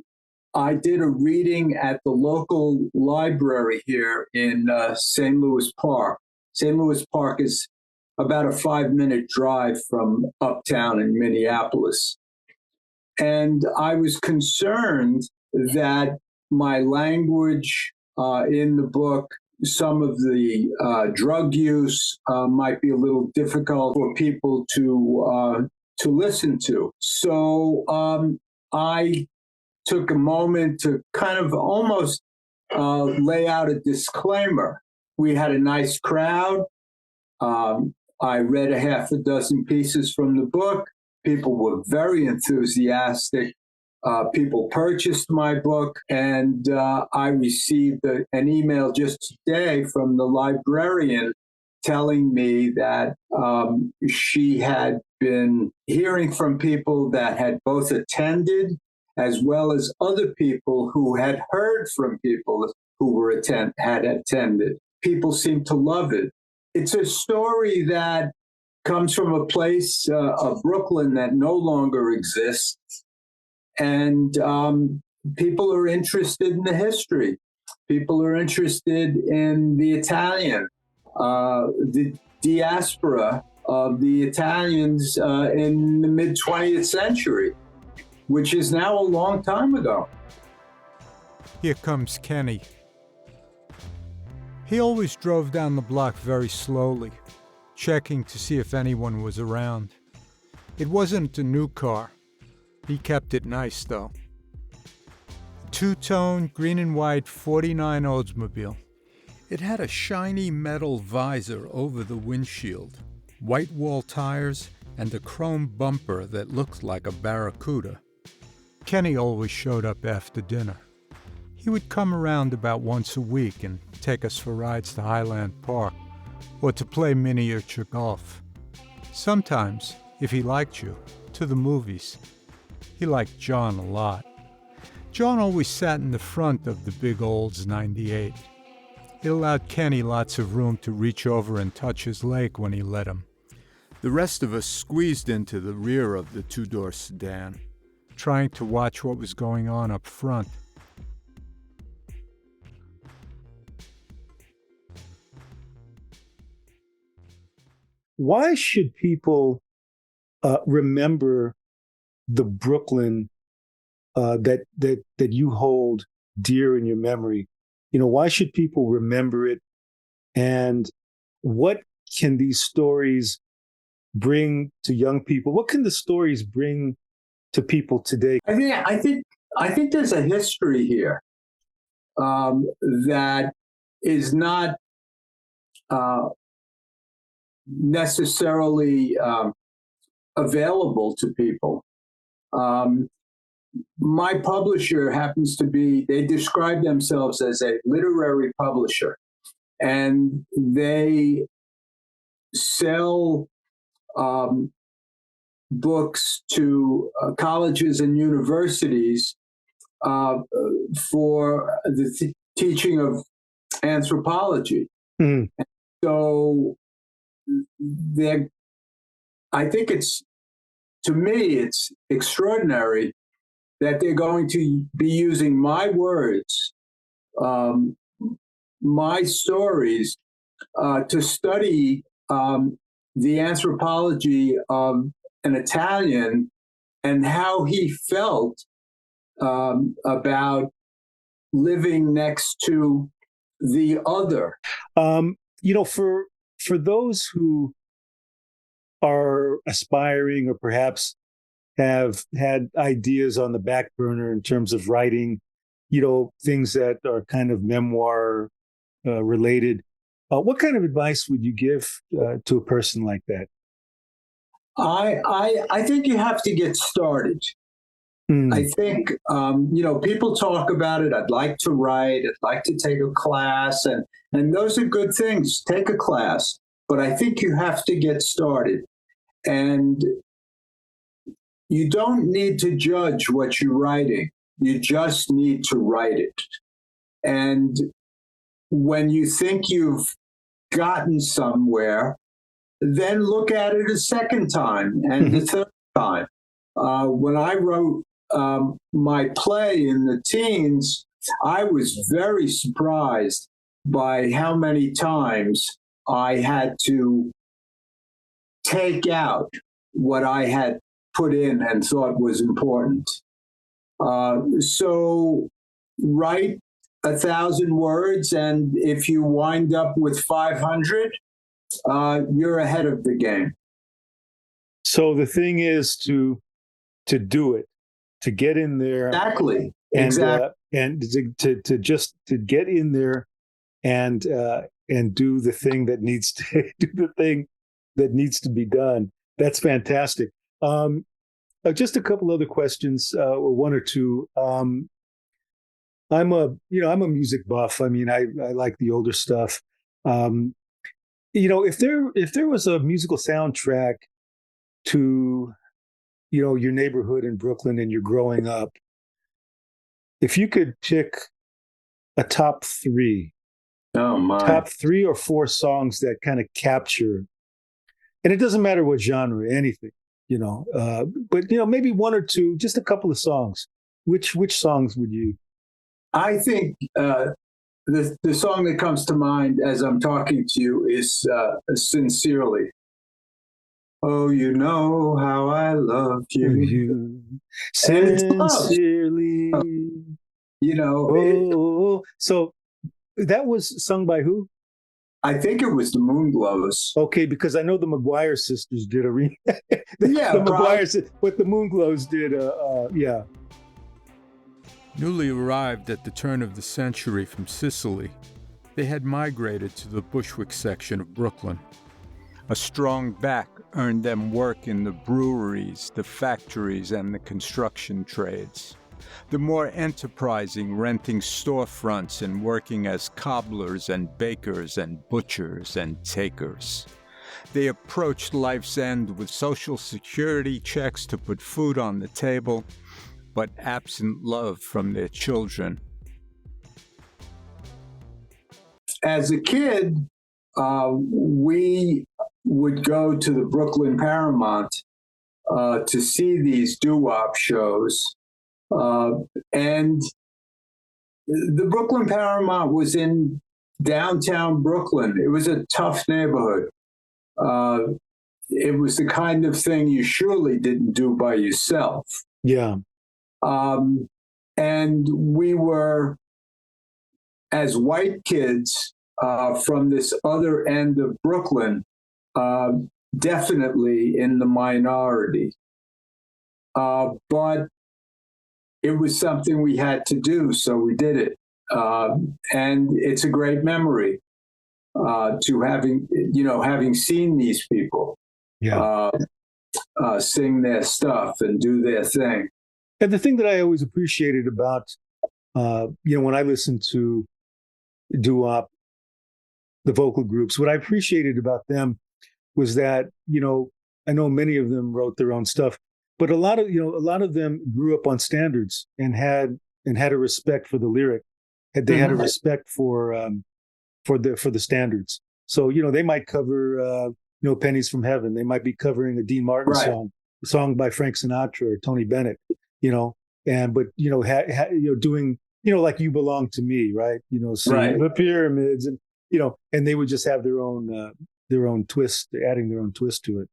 I did a reading at the local library here in St. Louis Park. St. Louis Park is about a 5-minute drive from uptown in Minneapolis. And I was concerned that my language in the book, some of the drug use might be a little difficult for people to listen to. So I took a moment to kind of almost lay out a disclaimer. We had a nice crowd. I read a half a dozen pieces from the book. People were very enthusiastic. People purchased my book, and I received an email just today from the librarian telling me that she had been hearing from people that had both attended as well as other people who had heard from people who had attended. People seem to love it. It's a story that comes from a place of Brooklyn that no longer exists. And people are interested in the history. People are interested in the Italian, the diaspora of the Italians in the mid-20th century, which is now a long time ago. Here comes Kenny. He always drove down the block very slowly, checking to see if anyone was around. It wasn't a new car. He kept it nice, though. Two-tone, green and white 49 Oldsmobile. It had a shiny metal visor over the windshield, white wall tires, and a chrome bumper that looked like a Barracuda. Kenny always showed up after dinner. He would come around about once a week and take us for rides to Highland Park or to play miniature golf. Sometimes, if he liked you, to the movies. He liked John a lot. John always sat in the front of the big Olds 98. It allowed Kenny lots of room to reach over and touch his leg when he let him. The rest of us squeezed into the rear of the two-door sedan, trying to watch what was going on up front. Why should people remember the Brooklyn that you hold dear in your memory? Why should people remember it? And what can these stories bring to young people? What can the stories bring to people today? I think there's a history here that is not necessarily available to people. My publisher happens to be, they describe themselves as a literary publisher, and they sell books to colleges and universities for the teaching of anthropology. Mm. So I think to me, it's extraordinary that they're going to be using my words, my stories, to study the anthropology of an Italian and how he felt about living next to the other. For those who are aspiring or perhaps have had ideas on the back burner in terms of writing, things that are kind of memoir related, what kind of advice would you give to a person like that? I think you have to get started. I think, people talk about it. I'd like to write. I'd like to take a class. And those are good things. Take a class. But I think you have to get started. And you don't need to judge what you're writing. You just need to write it. And when you think you've gotten somewhere, then look at it a second time and the third time. When I wrote my play in the teens, I was very surprised by how many times I had to take out what I had put in and thought was important. So write 1,000 words, and if you wind up with 500, you're ahead of the game. So the thing is to do it, to get in there. Exactly. And to get in there and do the thing that needs to be done. That's fantastic. Just a couple other questions, or one or two. I'm a music buff. I mean, I like the older stuff. If there was a musical soundtrack to, your neighborhood in Brooklyn and you're growing up, if you could pick a top 3 or 4 songs that kind of capture, and it doesn't matter what genre, anything, but maybe 1 or 2, just a couple of songs. Which songs would you? I think the song that comes to mind as I'm talking to you is Sincerely. Oh, you know how I love you. Sincerely. So that was sung by who? I think it was the Moonglows. Okay, because I know the McGuire sisters did a remake. Yeah, the McGuire, but the Moonglows did yeah. Newly arrived at the turn of the century from Sicily, they had migrated to the Bushwick section of Brooklyn. A strong back earned them work in the breweries, the factories, and the construction trades. The more enterprising renting storefronts and working as cobblers and bakers and butchers and takers. They approached life's end with Social Security checks to put food on the table, but absent love from their children. As a kid, we would go to the Brooklyn Paramount to see these doo-wop shows. And the Brooklyn Paramount was in downtown Brooklyn. It was a tough neighborhood. It was the kind of thing you surely didn't do by yourself. Yeah. And we were as white kids from this other end of Brooklyn, definitely in the minority. But it was something we had to do, so we did it. And it's a great memory to having seen these people sing their stuff and do their thing. And the thing that I always appreciated about, when I listened to doo-wop, the vocal groups, what I appreciated about them was that, I know many of them wrote their own stuff, but a lot of them grew up on standards and had a respect for the lyric. They had a respect for the standards. So, they might cover, Pennies from Heaven. They might be covering a Dean Martin song, a song by Frank Sinatra or Tony Bennett, doing, like You Belong to Me, right? The Pyramids, and, and they would just have their own twist, adding their own twist to it.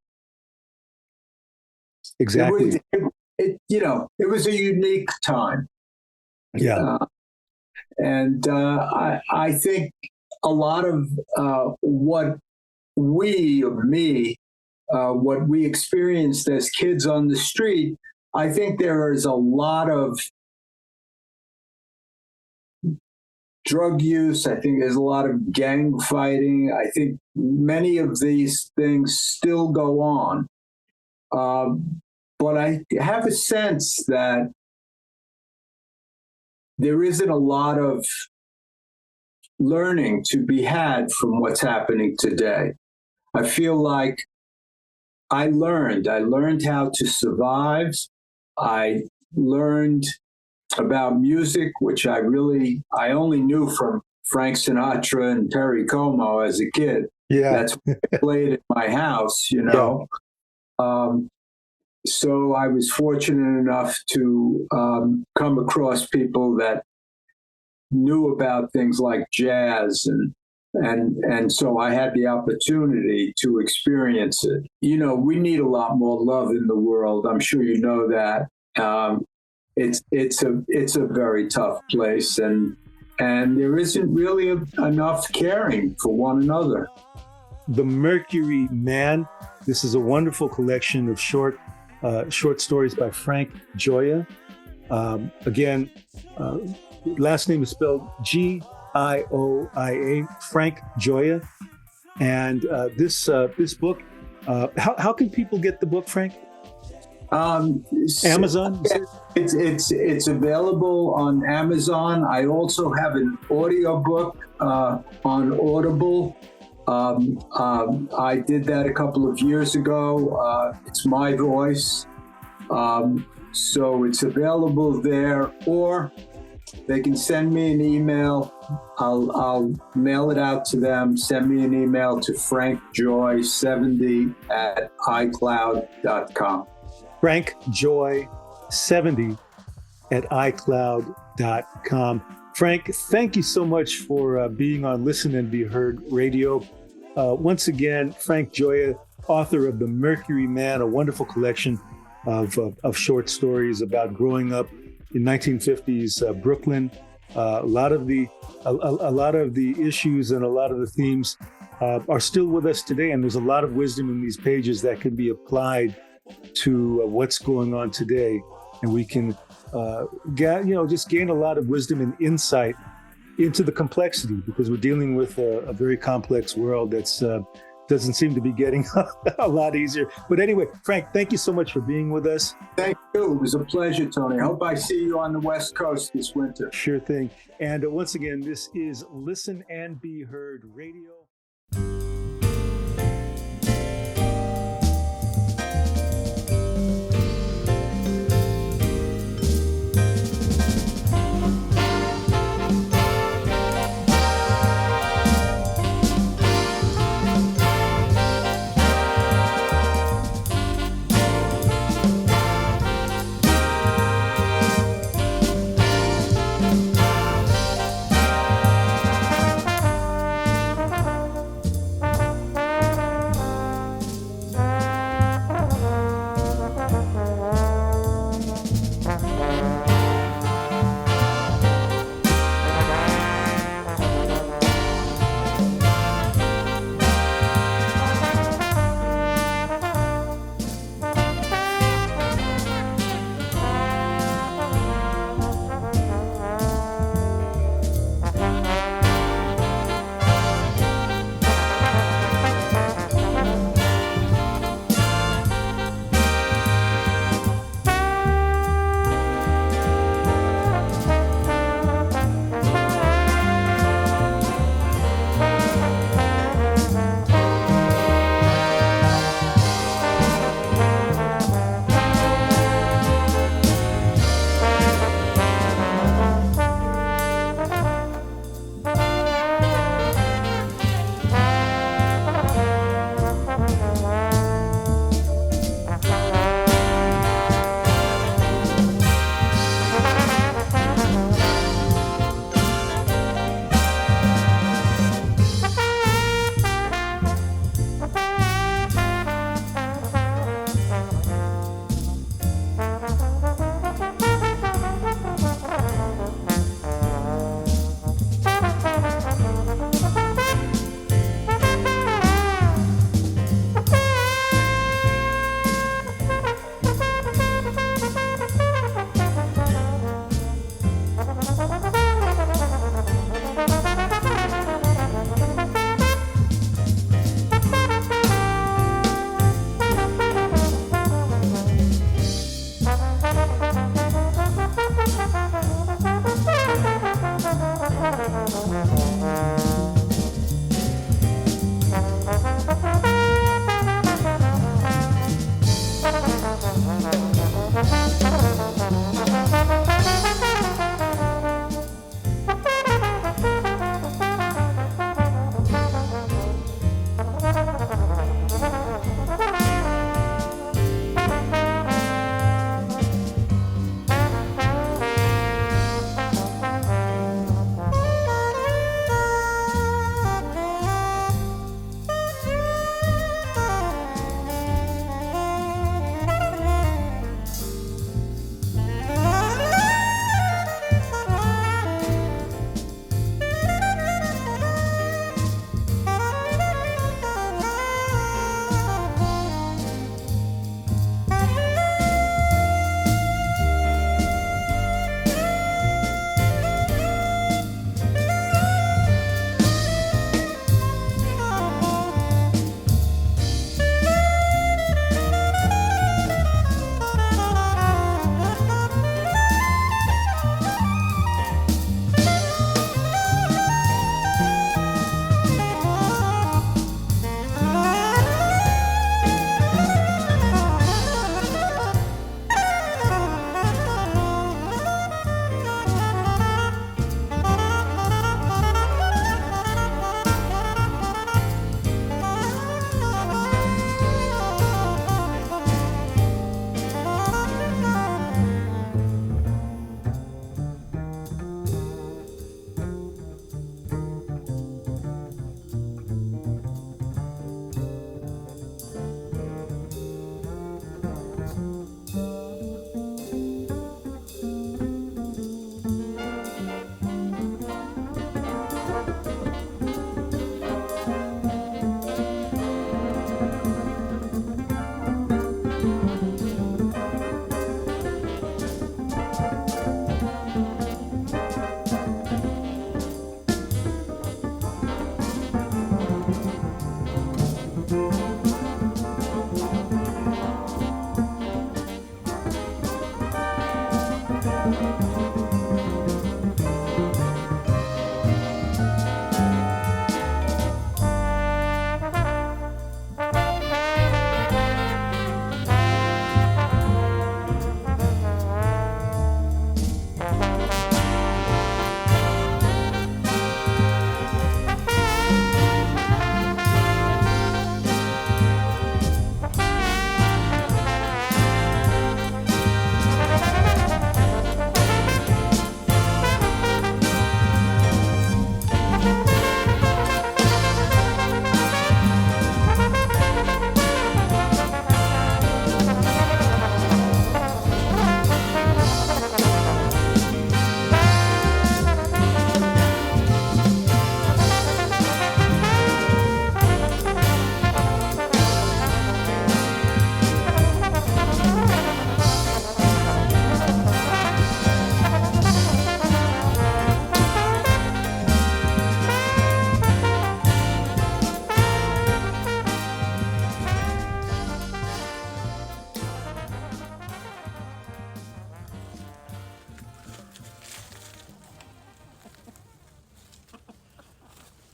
Exactly. It was a unique time. Yeah. And I think a lot of what we experienced as kids on the street, I think there is a lot of drug use. I think there's a lot of gang fighting. I think many of these things still go on. But I have a sense that there isn't a lot of learning to be had from what's happening today. I feel like I learned how to survive. I learned about music, which I only knew from Frank Sinatra and Perry Como as a kid. Yeah. That's what I played at my house, Yeah. So I was fortunate enough to come across people that knew about things like jazz, and so I had the opportunity to experience it. We need a lot more love in the world. I'm sure you know that. It's a very tough place, and there isn't really enough caring for one another. The Mercury Man. This is a wonderful collection of short stories by Frank Gioia. Again, last name is spelled Gioia, Frank Gioia. And this book, how can people get the book, Frank? Amazon? It's available on Amazon. I also have an audiobook on Audible. I did that a couple of years ago. It's my voice. So it's available there, or they can send me an email. I'll mail it out to them. Send me an email to frankjoy70@icloud.com. frankjoy70@icloud.com. Frank, thank you so much for being on Listen and Be Heard Radio. Once again, Frank Gioia, author of The Mercury Man, a wonderful collection of short stories about growing up in 1950s Brooklyn. A lot of the issues and a lot of the themes are still with us today, and there's a lot of wisdom in these pages that can be applied to what's going on today, and we can just gain a lot of wisdom and insight into the complexity, because we're dealing with a very complex world that's doesn't seem to be getting a lot easier. But anyway, Frank, thank you so much for being with us. Thank you. It was a pleasure, Tony. I hope I see you on the West Coast this winter. Sure thing. And once again, this is Listen and Be Heard Radio.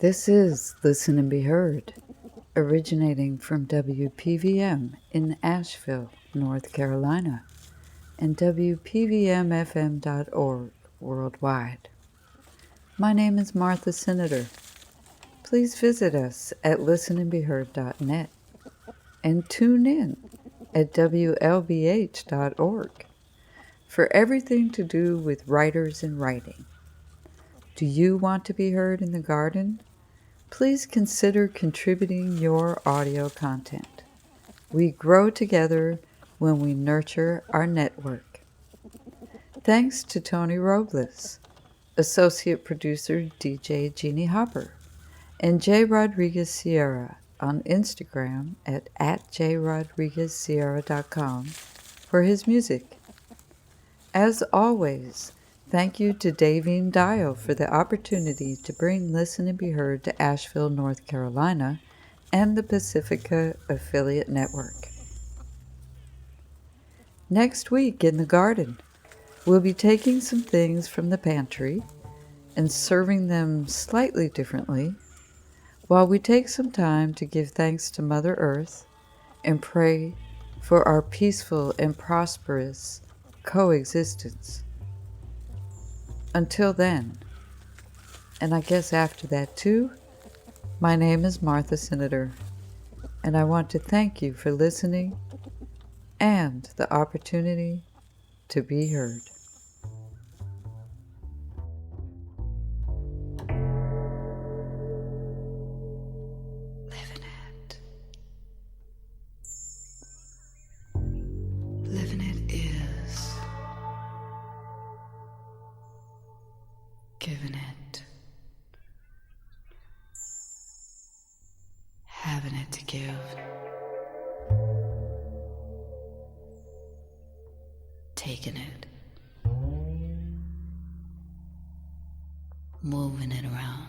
This is Listen and Be Heard, originating from WPVM in Asheville, North Carolina, and WPVMFM.org worldwide. My name is Martha Senator. Please visit us at listenandbeheard.net and tune in at WLBH.org for everything to do with writers and writing. Do you want to be heard in the garden? Please consider contributing your audio content. We grow together when we nurture our network. Thanks to Tony Robles, Associate Producer DJ Jeannie Hopper, and J. Rodriguez Sierra on Instagram at jrodriguezsierra.com for his music. As always, thank you to Davine Dio for the opportunity to bring Listen and Be Heard to Asheville, North Carolina, and the Pacifica Affiliate Network. Next week in the garden, we'll be taking some things from the pantry and serving them slightly differently, while we take some time to give thanks to Mother Earth and pray for our peaceful and prosperous coexistence. Until then, and I guess after that too, my name is Martha Senator, and I want to thank you for listening and the opportunity to be heard. Living it is. Giving it. Having it to give. Taking it. Moving it around.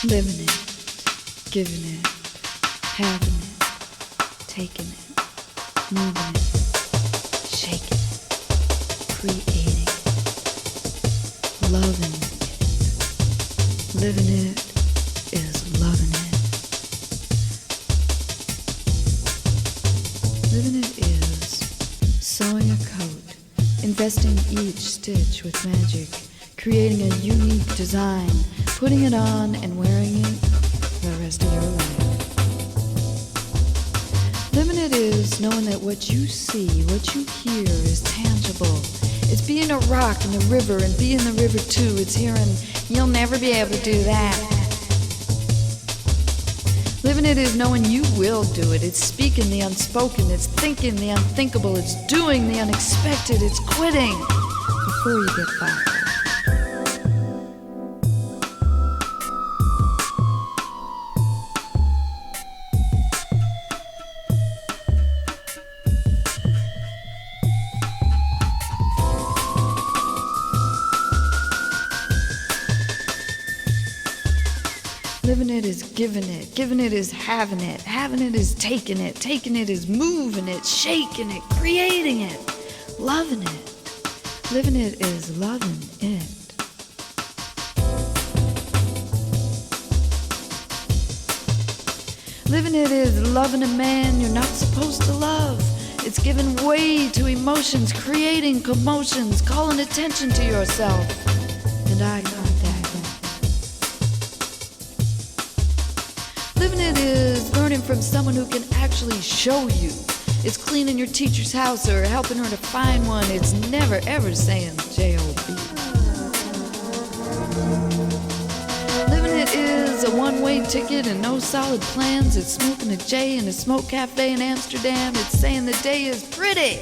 Living it, giving it, having it, taking it, moving it, shaking it, creating it, loving it. Living it is loving it. Living it is sewing a coat, investing each stitch with magic, creating a unique design, putting it on and wearing it the rest of your life. Living it is knowing that what you see, what you hear is tangible. It's being a rock in the river and being the river too. It's hearing, you'll never be able to do that. Living it is knowing you will do it. It's speaking the unspoken. It's thinking the unthinkable. It's doing the unexpected. It's quitting before you get fired. Living it is giving it is having it is taking it is moving it, shaking it, creating it, loving it. Living it is loving it. Living it is loving a man you're not supposed to love. It's giving way to emotions, creating commotions, calling attention to yourself. And I got that. Living it is learning from someone who can actually show you. It's cleaning your teacher's house or helping her to find one. It's never ever saying J-O-B. Living it is a one-way ticket and no solid plans. It's smoking a J in a smoke cafe in Amsterdam. It's saying the day is pretty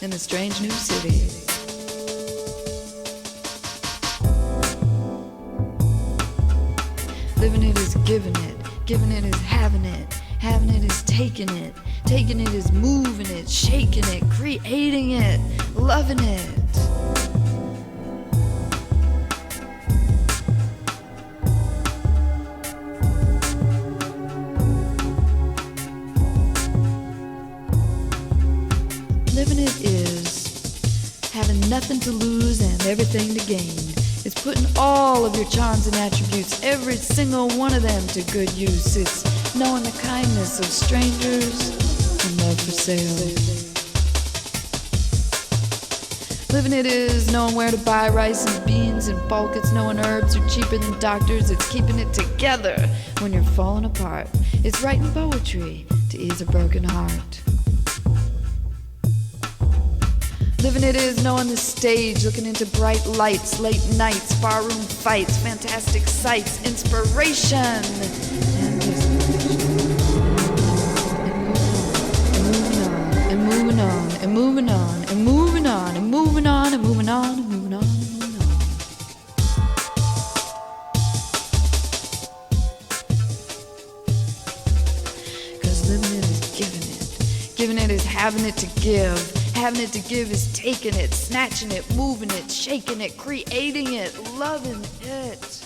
in a strange new city. Living it is giving it is having it is taking it is moving it, shaking it, creating it, loving it. nothing to lose and everything to gain. It's putting all of your charms and attributes, every single one of them, to good use. It's knowing the kindness of strangers and love for sale. Living it is knowing where to buy rice and beans in bulk. It's knowing herbs are cheaper than doctors. It's keeping it together when you're falling apart. It's writing poetry to ease a broken heart. Living it is knowing the stage, looking into bright lights, late nights, barroom fights, fantastic sights, inspiration, and moving on, and moving on, and moving on, and moving on, and moving on, and moving on, and moving on, and moving on. Because living it is giving it. Giving it is having it to give. Having it to give is taking it, snatching it, moving it, shaking it, creating it, loving it.